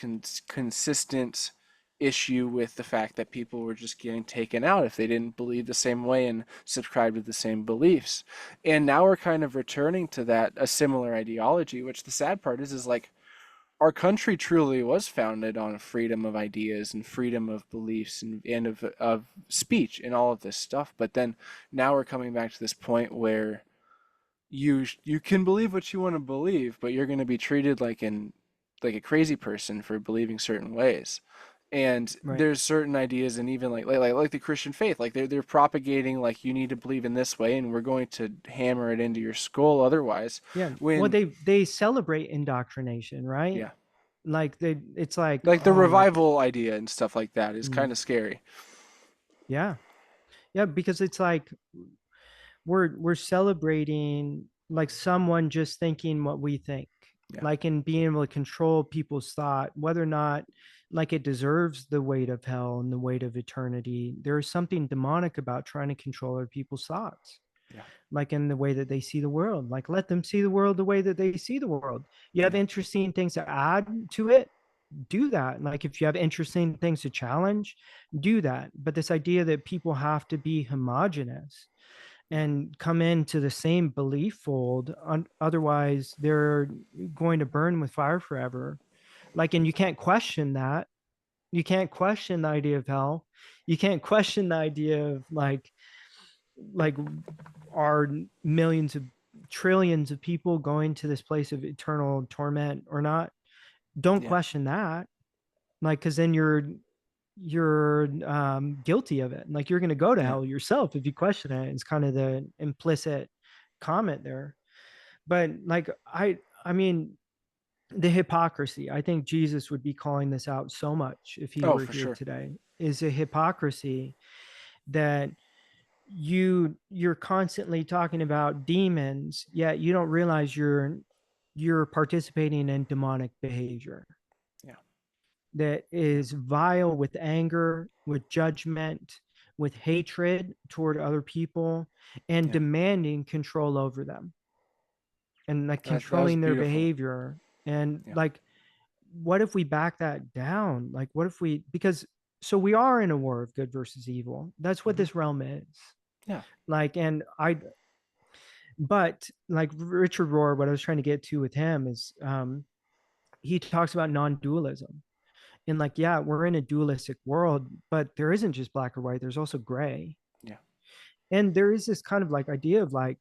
consistent issue with the fact that people were just getting taken out if they didn't believe the same way and subscribe to the same beliefs. And now we're kind of returning to that, a similar ideology, which the sad part is like our country truly was founded on freedom of ideas and freedom of beliefs and of speech and all of this stuff. But then now we're coming back to this point where you can believe what you want to believe, but you're going to be treated like a crazy person for believing certain ways. And right. there's certain ideas, and even like the Christian faith, like they're propagating like you need to believe in this way, and we're going to hammer it into your skull otherwise. Yeah. Well, When they celebrate indoctrination, right? yeah, Like they, it's like, like the oh my, revival idea and stuff like that is kind mm, of scary. yeah, yeah, because it's like we're celebrating like someone just thinking what we think, Yeah, like in being able to control people's thought, whether or not like it deserves the weight of hell and the weight of eternity. There's something demonic about trying to control other people's thoughts. Yeah. like in the way that they see the world. Like let them see the world the way that they see the world. You have Yeah. interesting things to add to it, do that. Like if you have interesting things to challenge, do that. But this idea that people have to be homogenous Yeah. and come into the same belief fold, otherwise they're going to burn with fire forever. Like, and you can't question that. You can't question the idea of hell. You can't question the idea of like are millions of trillions of people going to this place of eternal torment or not. Don't Yeah. question that. Like, because then you're guilty of it. Like you're going to go to Yeah. hell yourself if you question it. It's kind of the implicit comment there. But like I mean, the hypocrisy. I think Jesus would be calling this out so much if he Oh, were for here sure. today. Is a hypocrisy that you're constantly talking about demons, yet you don't realize you're participating in demonic behavior Yeah. that Yeah. is vile with anger, with judgment, with hatred toward other people, and Yeah. demanding control over them and like That was controlling their beautiful. behavior. And Yeah. like, what if we back that down? Like, what if we, because so we are in a war of good versus evil. That's what Hmm. this realm is. Yeah. Like, and but like Richard Rohr, what I was trying to get to with him is he talks about non-dualism. And like, yeah, we're in a dualistic world, but there isn't just black or white, there's also gray. Yeah. And there is this kind of like idea of like,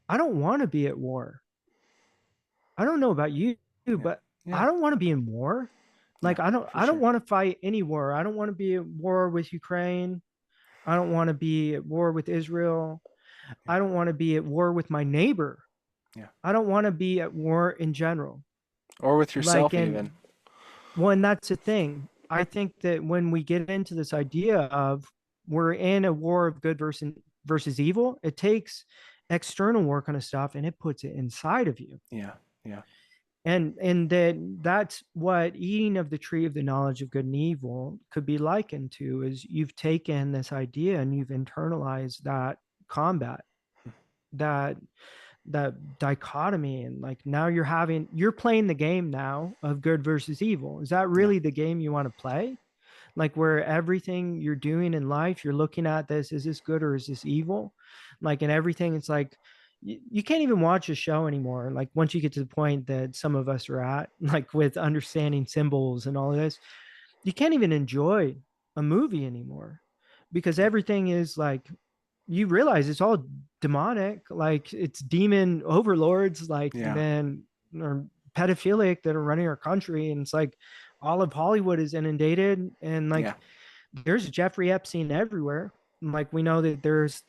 I don't want to be at war. I don't know about you, Yeah. but Yeah. I don't want to be in war. Yeah. Like I don't For I don't sure. want to fight any war. I don't want to be at war with Ukraine. I don't want to be at war with Israel. Yeah. I don't want to be at war with my neighbor. Yeah. I don't want to be at war in general. Or with Like, yourself, and even. well, and that's the thing. I think that when we get into this idea of we're in a war of good versus evil, it takes external work on a stuff and it puts it inside of you. Yeah. Yeah. And then that's what eating of the tree of the knowledge of good and evil could be likened to, is you've taken this idea and you've internalized that combat, that that dichotomy, and like now you're playing the game now of good versus evil. Is that Yeah. really the game you want to play? Like where everything you're doing in life, you're looking at this, is this good or is this evil? Like in everything, it's like you can't even watch a show anymore. Like once you get to the point that some of us are at, like with understanding symbols and all of this, you can't even enjoy a movie anymore because Yeah. everything is like, you realize it's all demonic, like it's demon overlords, like Yeah. then or pedophilic that are running our country. And it's like all of Hollywood is inundated. And Yeah. like there's Jeffrey Epstein everywhere. Like we know that there's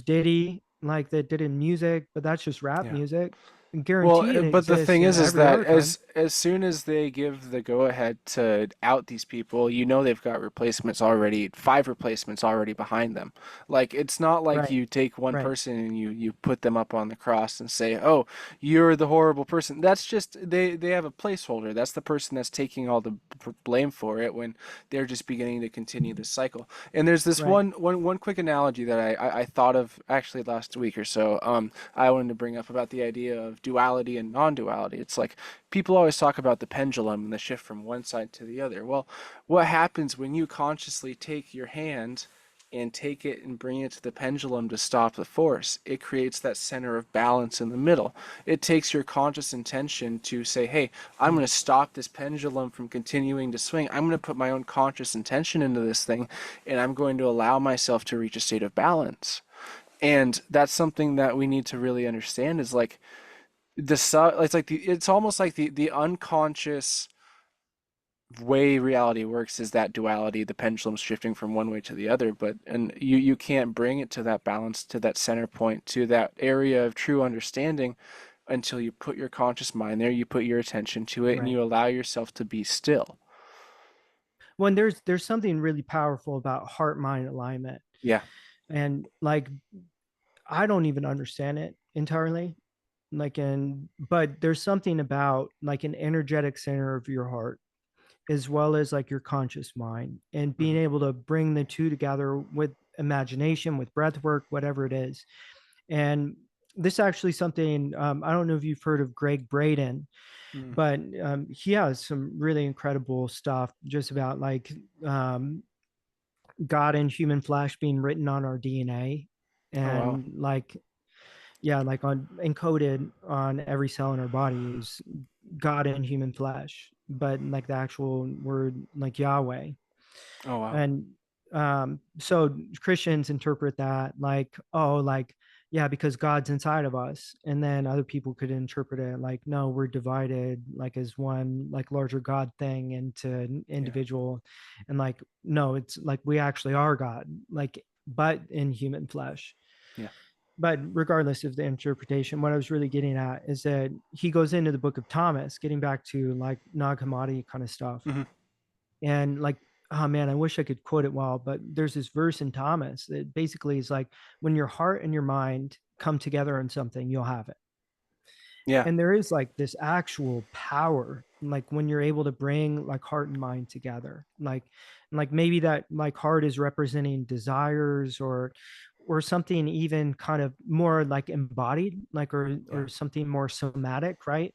Diddy, like that did in music, but that's just rap Yeah. music. And Well, guarantee it but the exists thing in is every that other kind. as soon as they give the go ahead to out these people, you know they've got replacements already, five replacements already behind them. Like it's not like Right. you take one Right. person and you put them up on the cross and say, "Oh, you're the horrible person." That's just they have a placeholder. That's the person that's taking all the blame for it when they're just beginning to continue this cycle. And there's this Right. one quick analogy that I thought of actually last week or so. I wanted to bring up about the idea of duality and non-duality. It's like people always talk about the pendulum and the shift from one side to the other. Well, what happens when you consciously take your hand and take it and bring it to the pendulum to stop the force? It creates that center of balance in the middle. It takes your conscious intention to say, hey, I'm going to stop this pendulum from continuing to swing. I'm going to put my own conscious intention into this thing, and I'm going to allow myself to reach a state of balance. And that's something that we need to really understand is like it's like it's almost like the unconscious way reality works is that duality, the pendulum shifting from one way to the other, but and you can't bring it to that balance, to that center point, to that area of true understanding until you put your conscious mind there, you put your attention to it, and Right. you allow yourself to be still. When there's something really powerful about heart mind alignment. Yeah. And like I don't even understand it entirely. Like and but there's something about like an energetic center of your heart as well as like your conscious mind and being Hmm. able to bring the two together with imagination, with breath work, whatever it is. And this is actually something, I don't know if you've heard of Greg Braden, Mm. but he has some really incredible stuff just about like God in human flesh being written on our DNA, Oh wow. and like, yeah, like on encoded on every cell in our body is God in human flesh, but like the actual word like Yahweh. Oh wow. And so Christians interpret that like, oh, like, yeah, because God's inside of us. And then other people could interpret it like, no, we're divided like as one like larger God thing into an Yeah. individual. And like, no, it's like we actually are God, like, but in human flesh. Yeah. But regardless of the interpretation, what I was really getting at is that he goes into the book of Thomas, getting back to like Nag Hammadi kind of stuff. Hmm. And like, oh man, I wish I could quote it well, but there's this verse in Thomas that basically is like, when your heart and your mind come together on something, you'll have it. Yeah. And there is like this actual power, like when you're able to bring like heart and mind together, like maybe that like heart is representing desires, or something even kind of more like embodied, like, Yeah. or something more somatic, right?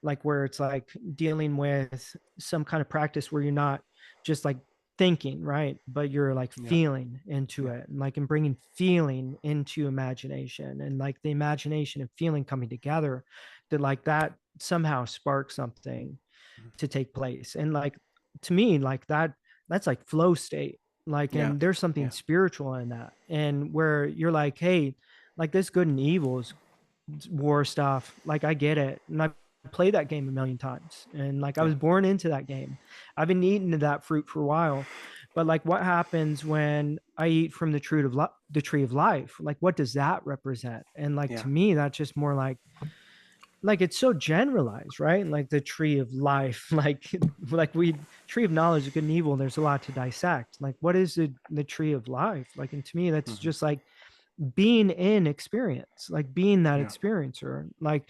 Like where it's like dealing with some kind of practice where you're not just like thinking, right, but you're like Yeah. feeling into Yeah. it, and like, and bringing feeling into imagination, and like the imagination and feeling coming together, that like that somehow sparks something Mhm. to take place. And like, to me, like that's like flow state, like, Yeah. and there's something Yeah. spiritual in that, and where you're like, hey, like this good and evil is war stuff. Like I get it. And I played that game a million times. And like I Yeah. was born into that game. I've been eating that fruit for a while. But like what happens when I eat from the tree of life? Like what does that represent? And like Yeah. to me, that's just more like it's so generalized, right? Like the tree of life, like we tree of knowledge of good and evil, there's a lot to dissect. Like what is the tree of life? Like, and to me, that's Hmm. just like being in experience, like being that Yeah. experiencer, like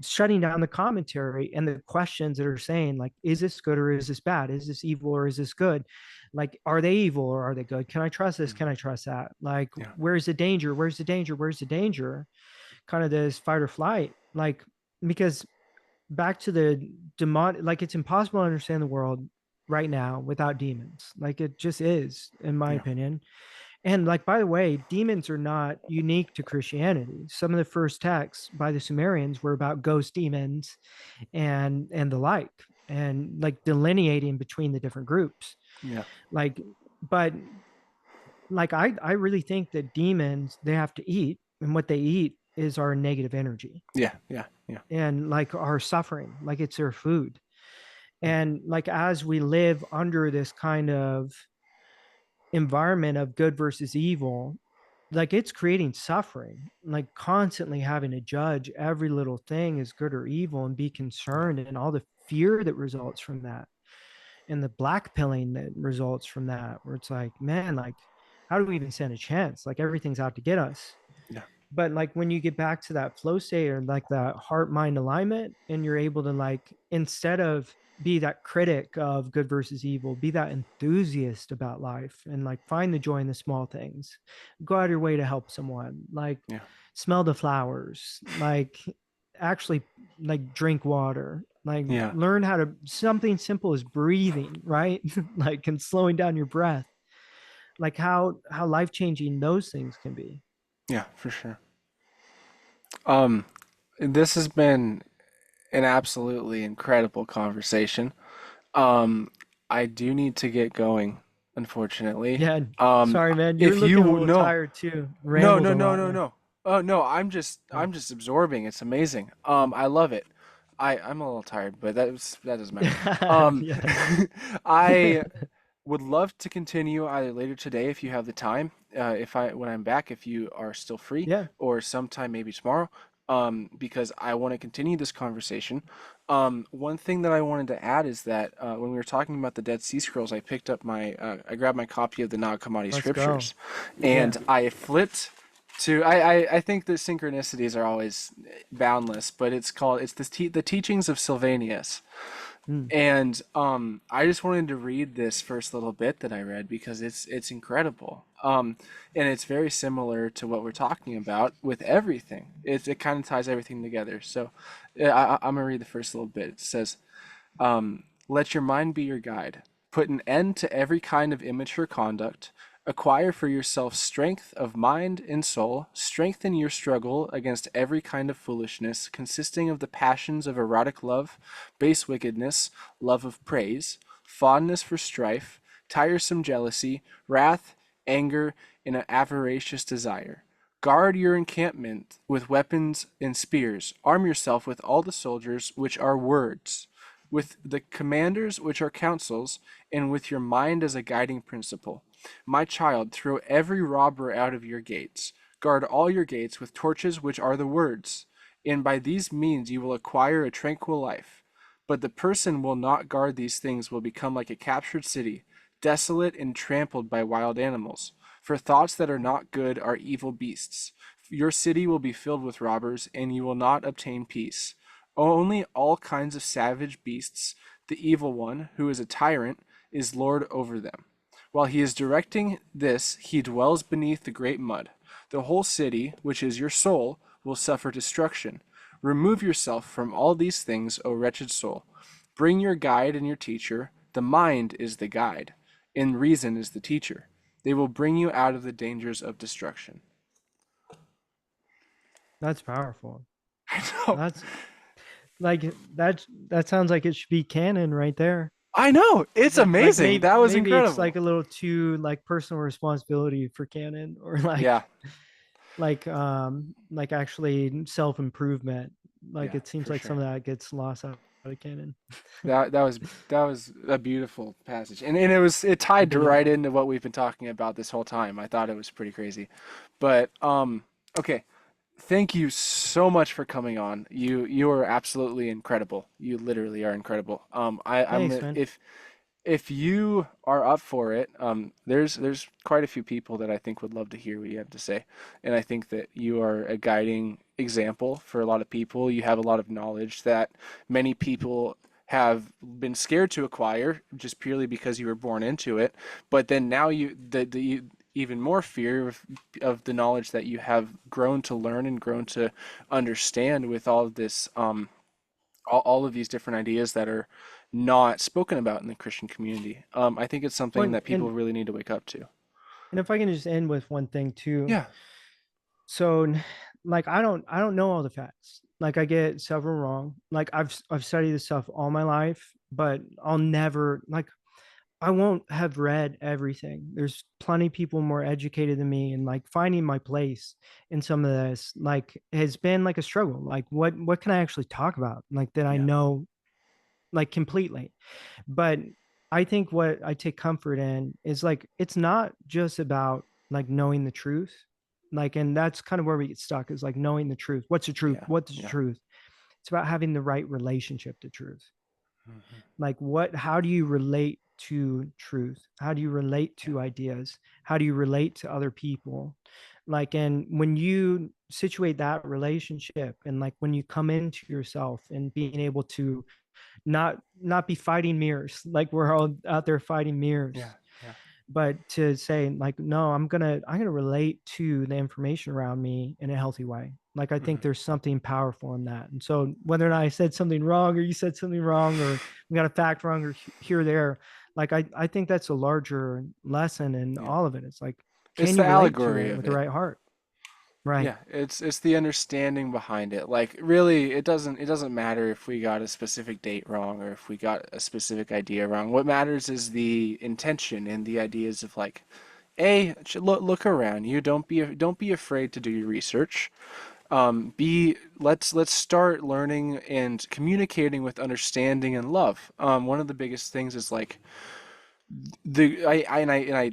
shutting down the commentary and the questions that are saying like, is this good or is this bad, is this evil or is this good, like are they evil or are they good, can I trust this, Hmm. can I trust that, like Yeah. where's the danger, where's the danger, where's the danger, kind of this fight or flight, like, because back to the demon, like it's impossible to understand the world right now without demons, like it just is, in my Yeah. opinion. And like, by the way, demons are not unique to Christianity. Some of the first texts by the Sumerians were about ghost demons and the like, and like delineating between the different groups. Yeah. Like, but like I really think that demons, they have to eat, and what they eat is our negative energy Yeah. Yeah. Yeah. and like our suffering, like it's their food. Mm. And like as we live under this kind of environment of good versus evil, like it's creating suffering, like constantly having to judge every little thing as good or evil and be Yeah. concerned, and all the fear that results from that, and the black pilling that results from that, where it's like, man, like how do we even stand a chance, like everything's out to get us. Yeah. But like when you get back to that flow state, or like that heart mind alignment, and you're able to like, instead of be that critic of good versus evil, be that enthusiast about life, and like find the joy in the small things, go out of your way to help someone, like Yeah. smell the flowers, like actually like drink water, like Yeah. learn how to, something simple as breathing, right? Like, and slowing down your breath, like how life changing those things can be. Yeah. For sure. Um, this has been an absolutely incredible conversation. Um, I do need to get going, unfortunately. Yeah, Um, sorry, man. You're if looking a you little no, tired too. no, Rambled no, a no, lot no, there. no. Oh no, Yeah. I'm just absorbing. It's amazing. I love it. I'm a little tired, but that doesn't matter. Um, Yeah. I would love to continue either later today if you have the time, if I when I'm back, if you are still free, Yeah, or sometime maybe tomorrow, because I want to continue this conversation. One thing that I wanted to add is that when we were talking about the Dead Sea Scrolls, I grabbed my copy of the Nag Hammadi let's go. Scriptures, and Yeah. I flipped to I think the synchronicities are always boundless, but the teachings of Sylvanus. Mm. And I just wanted to read this first little bit that I read because it's incredible. And it's very similar to what we're talking about with everything. It kind of ties everything together. So I'm going to read the first little bit. It says, let your mind be your guide. Put an end to every kind of immature conduct. Acquire for yourself strength of mind and soul. Strengthen your struggle against every kind of foolishness, consisting of the passions of erotic love, base wickedness, love of praise, fondness for strife, tiresome jealousy, wrath, anger, and an avaricious desire. Guard your encampment with weapons and spears. Arm yourself with all the soldiers which are words, with the commanders which are counsels, and with your mind as a guiding principle. My child, throw every robber out of your gates. Guard all your gates with torches which are the words, and by these means you will acquire a tranquil life. But the person will not guard these things will become like a captured city, desolate and trampled by wild animals. For thoughts that are not good are evil beasts. Your city will be filled with robbers, and you will not obtain peace. Only all kinds of savage beasts, the evil one, who is a tyrant, is lord over them. While he is directing this, he dwells beneath the great mud. The whole city, which is your soul, will suffer destruction. Remove yourself from all these things, O wretched soul. Bring your guide and your teacher. The mind is the guide, and reason is the teacher. They will bring you out of the dangers of destruction. That's powerful. I know. That's that sounds like it should be canon right there. I know. It's Like amazing. That was maybe it's like incredible. a little too like personal responsibility for canon, or Yeah, like actually self-improvement. Like yeah, it seems for like some sure. of that gets lost out of canon. That was a beautiful passage, and it tied Bit of right into what we've been talking about this whole time. I thought it was pretty crazy, but okay. Thank you so much for coming on. You are absolutely incredible. You literally are incredible. thanks, man. If you are up for it, there's quite a few people that I think would love to hear what you have to say, and I think that you are a guiding example for a lot of people. You have a lot of knowledge that many people have been scared to acquire just purely because you were born into it. But then now you even more fear of the knowledge that you have grown to learn and grown to understand with all of this all of these different ideas that are not spoken about in the Christian community. I think it's something One that people really need to wake up to. and if I can just end with one thing too. Yeah, So like I don't know all the facts. Like I get several wrong. Like I've studied this stuff all my life, but I'll never like I won't have read everything. There's plenty of people more educated than me, and like finding my place in some of this like has been like a struggle. Like what can I actually talk about? Like that I yeah, know like completely. But I think what I take comfort in is like it's not just about like knowing the truth. Like, and that's kind of where we get stuck is like knowing the truth. What's the truth? yeah, What's the yeah. truth? It's about having the right relationship to truth. Hmm. Like how do you relate to truth? How do you relate Yeah, to ideas? How do you relate to other people? Like, and when you situate that relationship and like when you come into yourself and being able to not be fighting mirrors like we're all out there fighting yeah, mirrors, yeah. but to say like no, I'm gonna relate to the information around me in a healthy way. Like I think Hmm. there's something powerful in that. And so whether or not I said something wrong or you said something wrong or we got a fact wrong or here or there, like I think that's a larger lesson in Yeah. all of it. It's like It's can the you relate to allegory it of with the it. right heart? Right. Yeah, it's the understanding behind it. Like really, it doesn't matter if we got a specific date wrong or if we got a specific idea wrong. What matters is the intention and the ideas of like, A, look around you. Don't be afraid to do your research. B, let's start learning and communicating with understanding and love. One of the biggest things is like I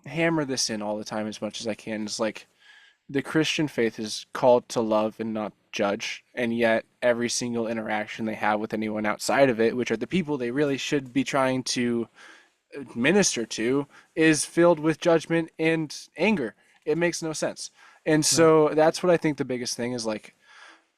hammer this in all the time as much as I can. Is like the Christian faith is called to love and not judge, and yet every single interaction they have with anyone outside of it, which are the people they really should be trying to minister to, is filled with judgment and anger. It makes no sense. And Right. so that's what I think the biggest thing is like.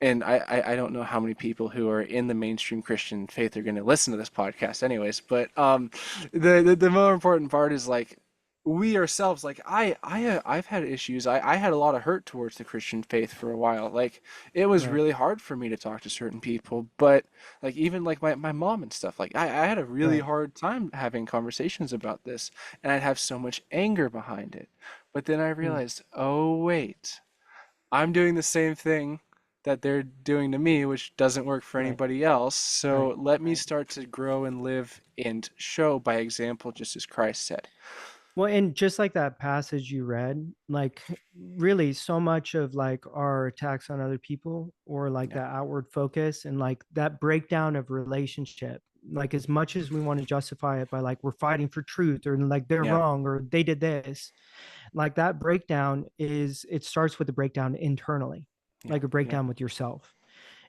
And I don't know how many people who are in the mainstream Christian faith are going to listen to this podcast anyways, but the more important part is like we ourselves, like I've had issues. I had a lot of hurt towards the Christian faith for a while. Like it was Right, really hard for me to talk to certain people, but like even like my mom and stuff, like I had a really right. hard time having conversations about this, and I'd have so much anger behind it. But then I Mm, realized, oh wait, I'm doing the same thing that they're doing to me, which doesn't work for right, anybody else. So right, let me right. start to grow and live and show by example, just as Christ said. Well, and just like that passage you read, like really so much of like our attacks on other people or like Yeah. that outward focus and like that breakdown of relationship, like as much as we want to justify it by like we're fighting for truth or like they're Yeah. wrong or they did this, like that breakdown is it starts with a breakdown internally, Yeah. like a Yeah. breakdown with yourself.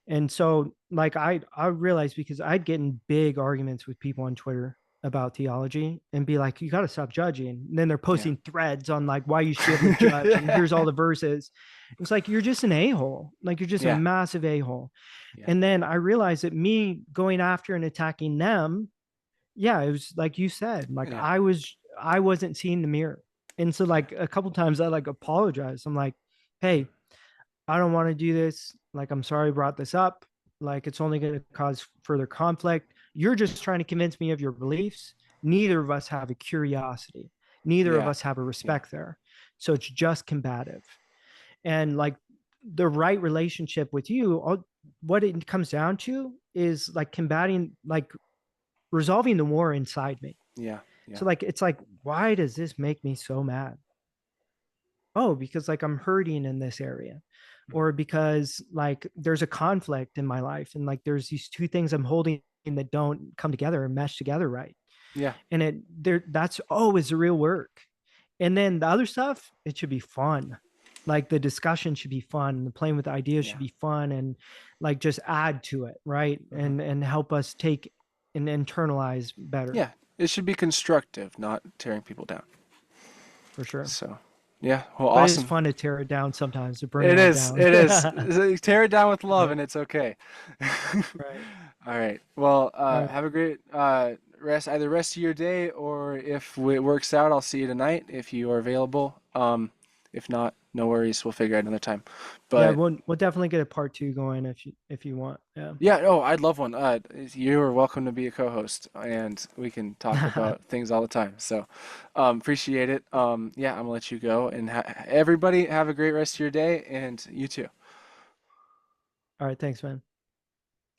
And so like I realized because I'd get in big arguments with people on Twitter about theology and be like, you got to stop judging. And then they're Yeah. posting threads on like why you should be able to judge. And here's all the verses. It's like, you're just an a-hole. Like you're just a Yeah. massive a-hole. Yeah. And then I realized that me going after and attacking them, yeah, it was like you said, like Yeah. I wasn't seeing the mirror. And so Yeah. like a couple times I like apologized. I'm like, hey, I don't want to do this. Like, I'm sorry I brought this up. Like, it's only going to cause further conflict. You're just trying to convince me of your beliefs. Neither of us have a curiosity. Neither of Yeah. us have a Yeah. respect there. So it's just combative. And like the right relationship with you, what it comes down to is like combating, like resolving the war inside me. Yeah. Yeah. So like, it's like, why does this make me so mad? Oh, because like I'm hurting in this area, Mhm. or because like there's a conflict in my life and like there's these two things I'm holding that don't come together and mesh together right. Yeah. And it there that's always the real work. And then the other stuff, it should be fun. Like the discussion should be fun, the playing with ideas Yeah. should be fun and like just add to it, right? Hmm. And help us take and internalize better Yeah. It should be constructive, not tearing people down. for sure. So, yeah. Well, But it's awesome. fun to tear it down sometimes, to bring it It all is. down. It is. Tear it down with love, Right. and it's okay. Right. All right. Well, All right. have a great rest of your day, or if it works out, I'll see you tonight if you are available. If not, no worries. We'll figure out another time. Yeah, But we'll definitely get a part two going if you want. Yeah. yeah, oh, I'd love one. You are welcome to be a co-host, and we can talk about things all the time. So, appreciate it. Yeah, I'm gonna let you go, and everybody have a great rest of your day, and you too. All right. Thanks, man.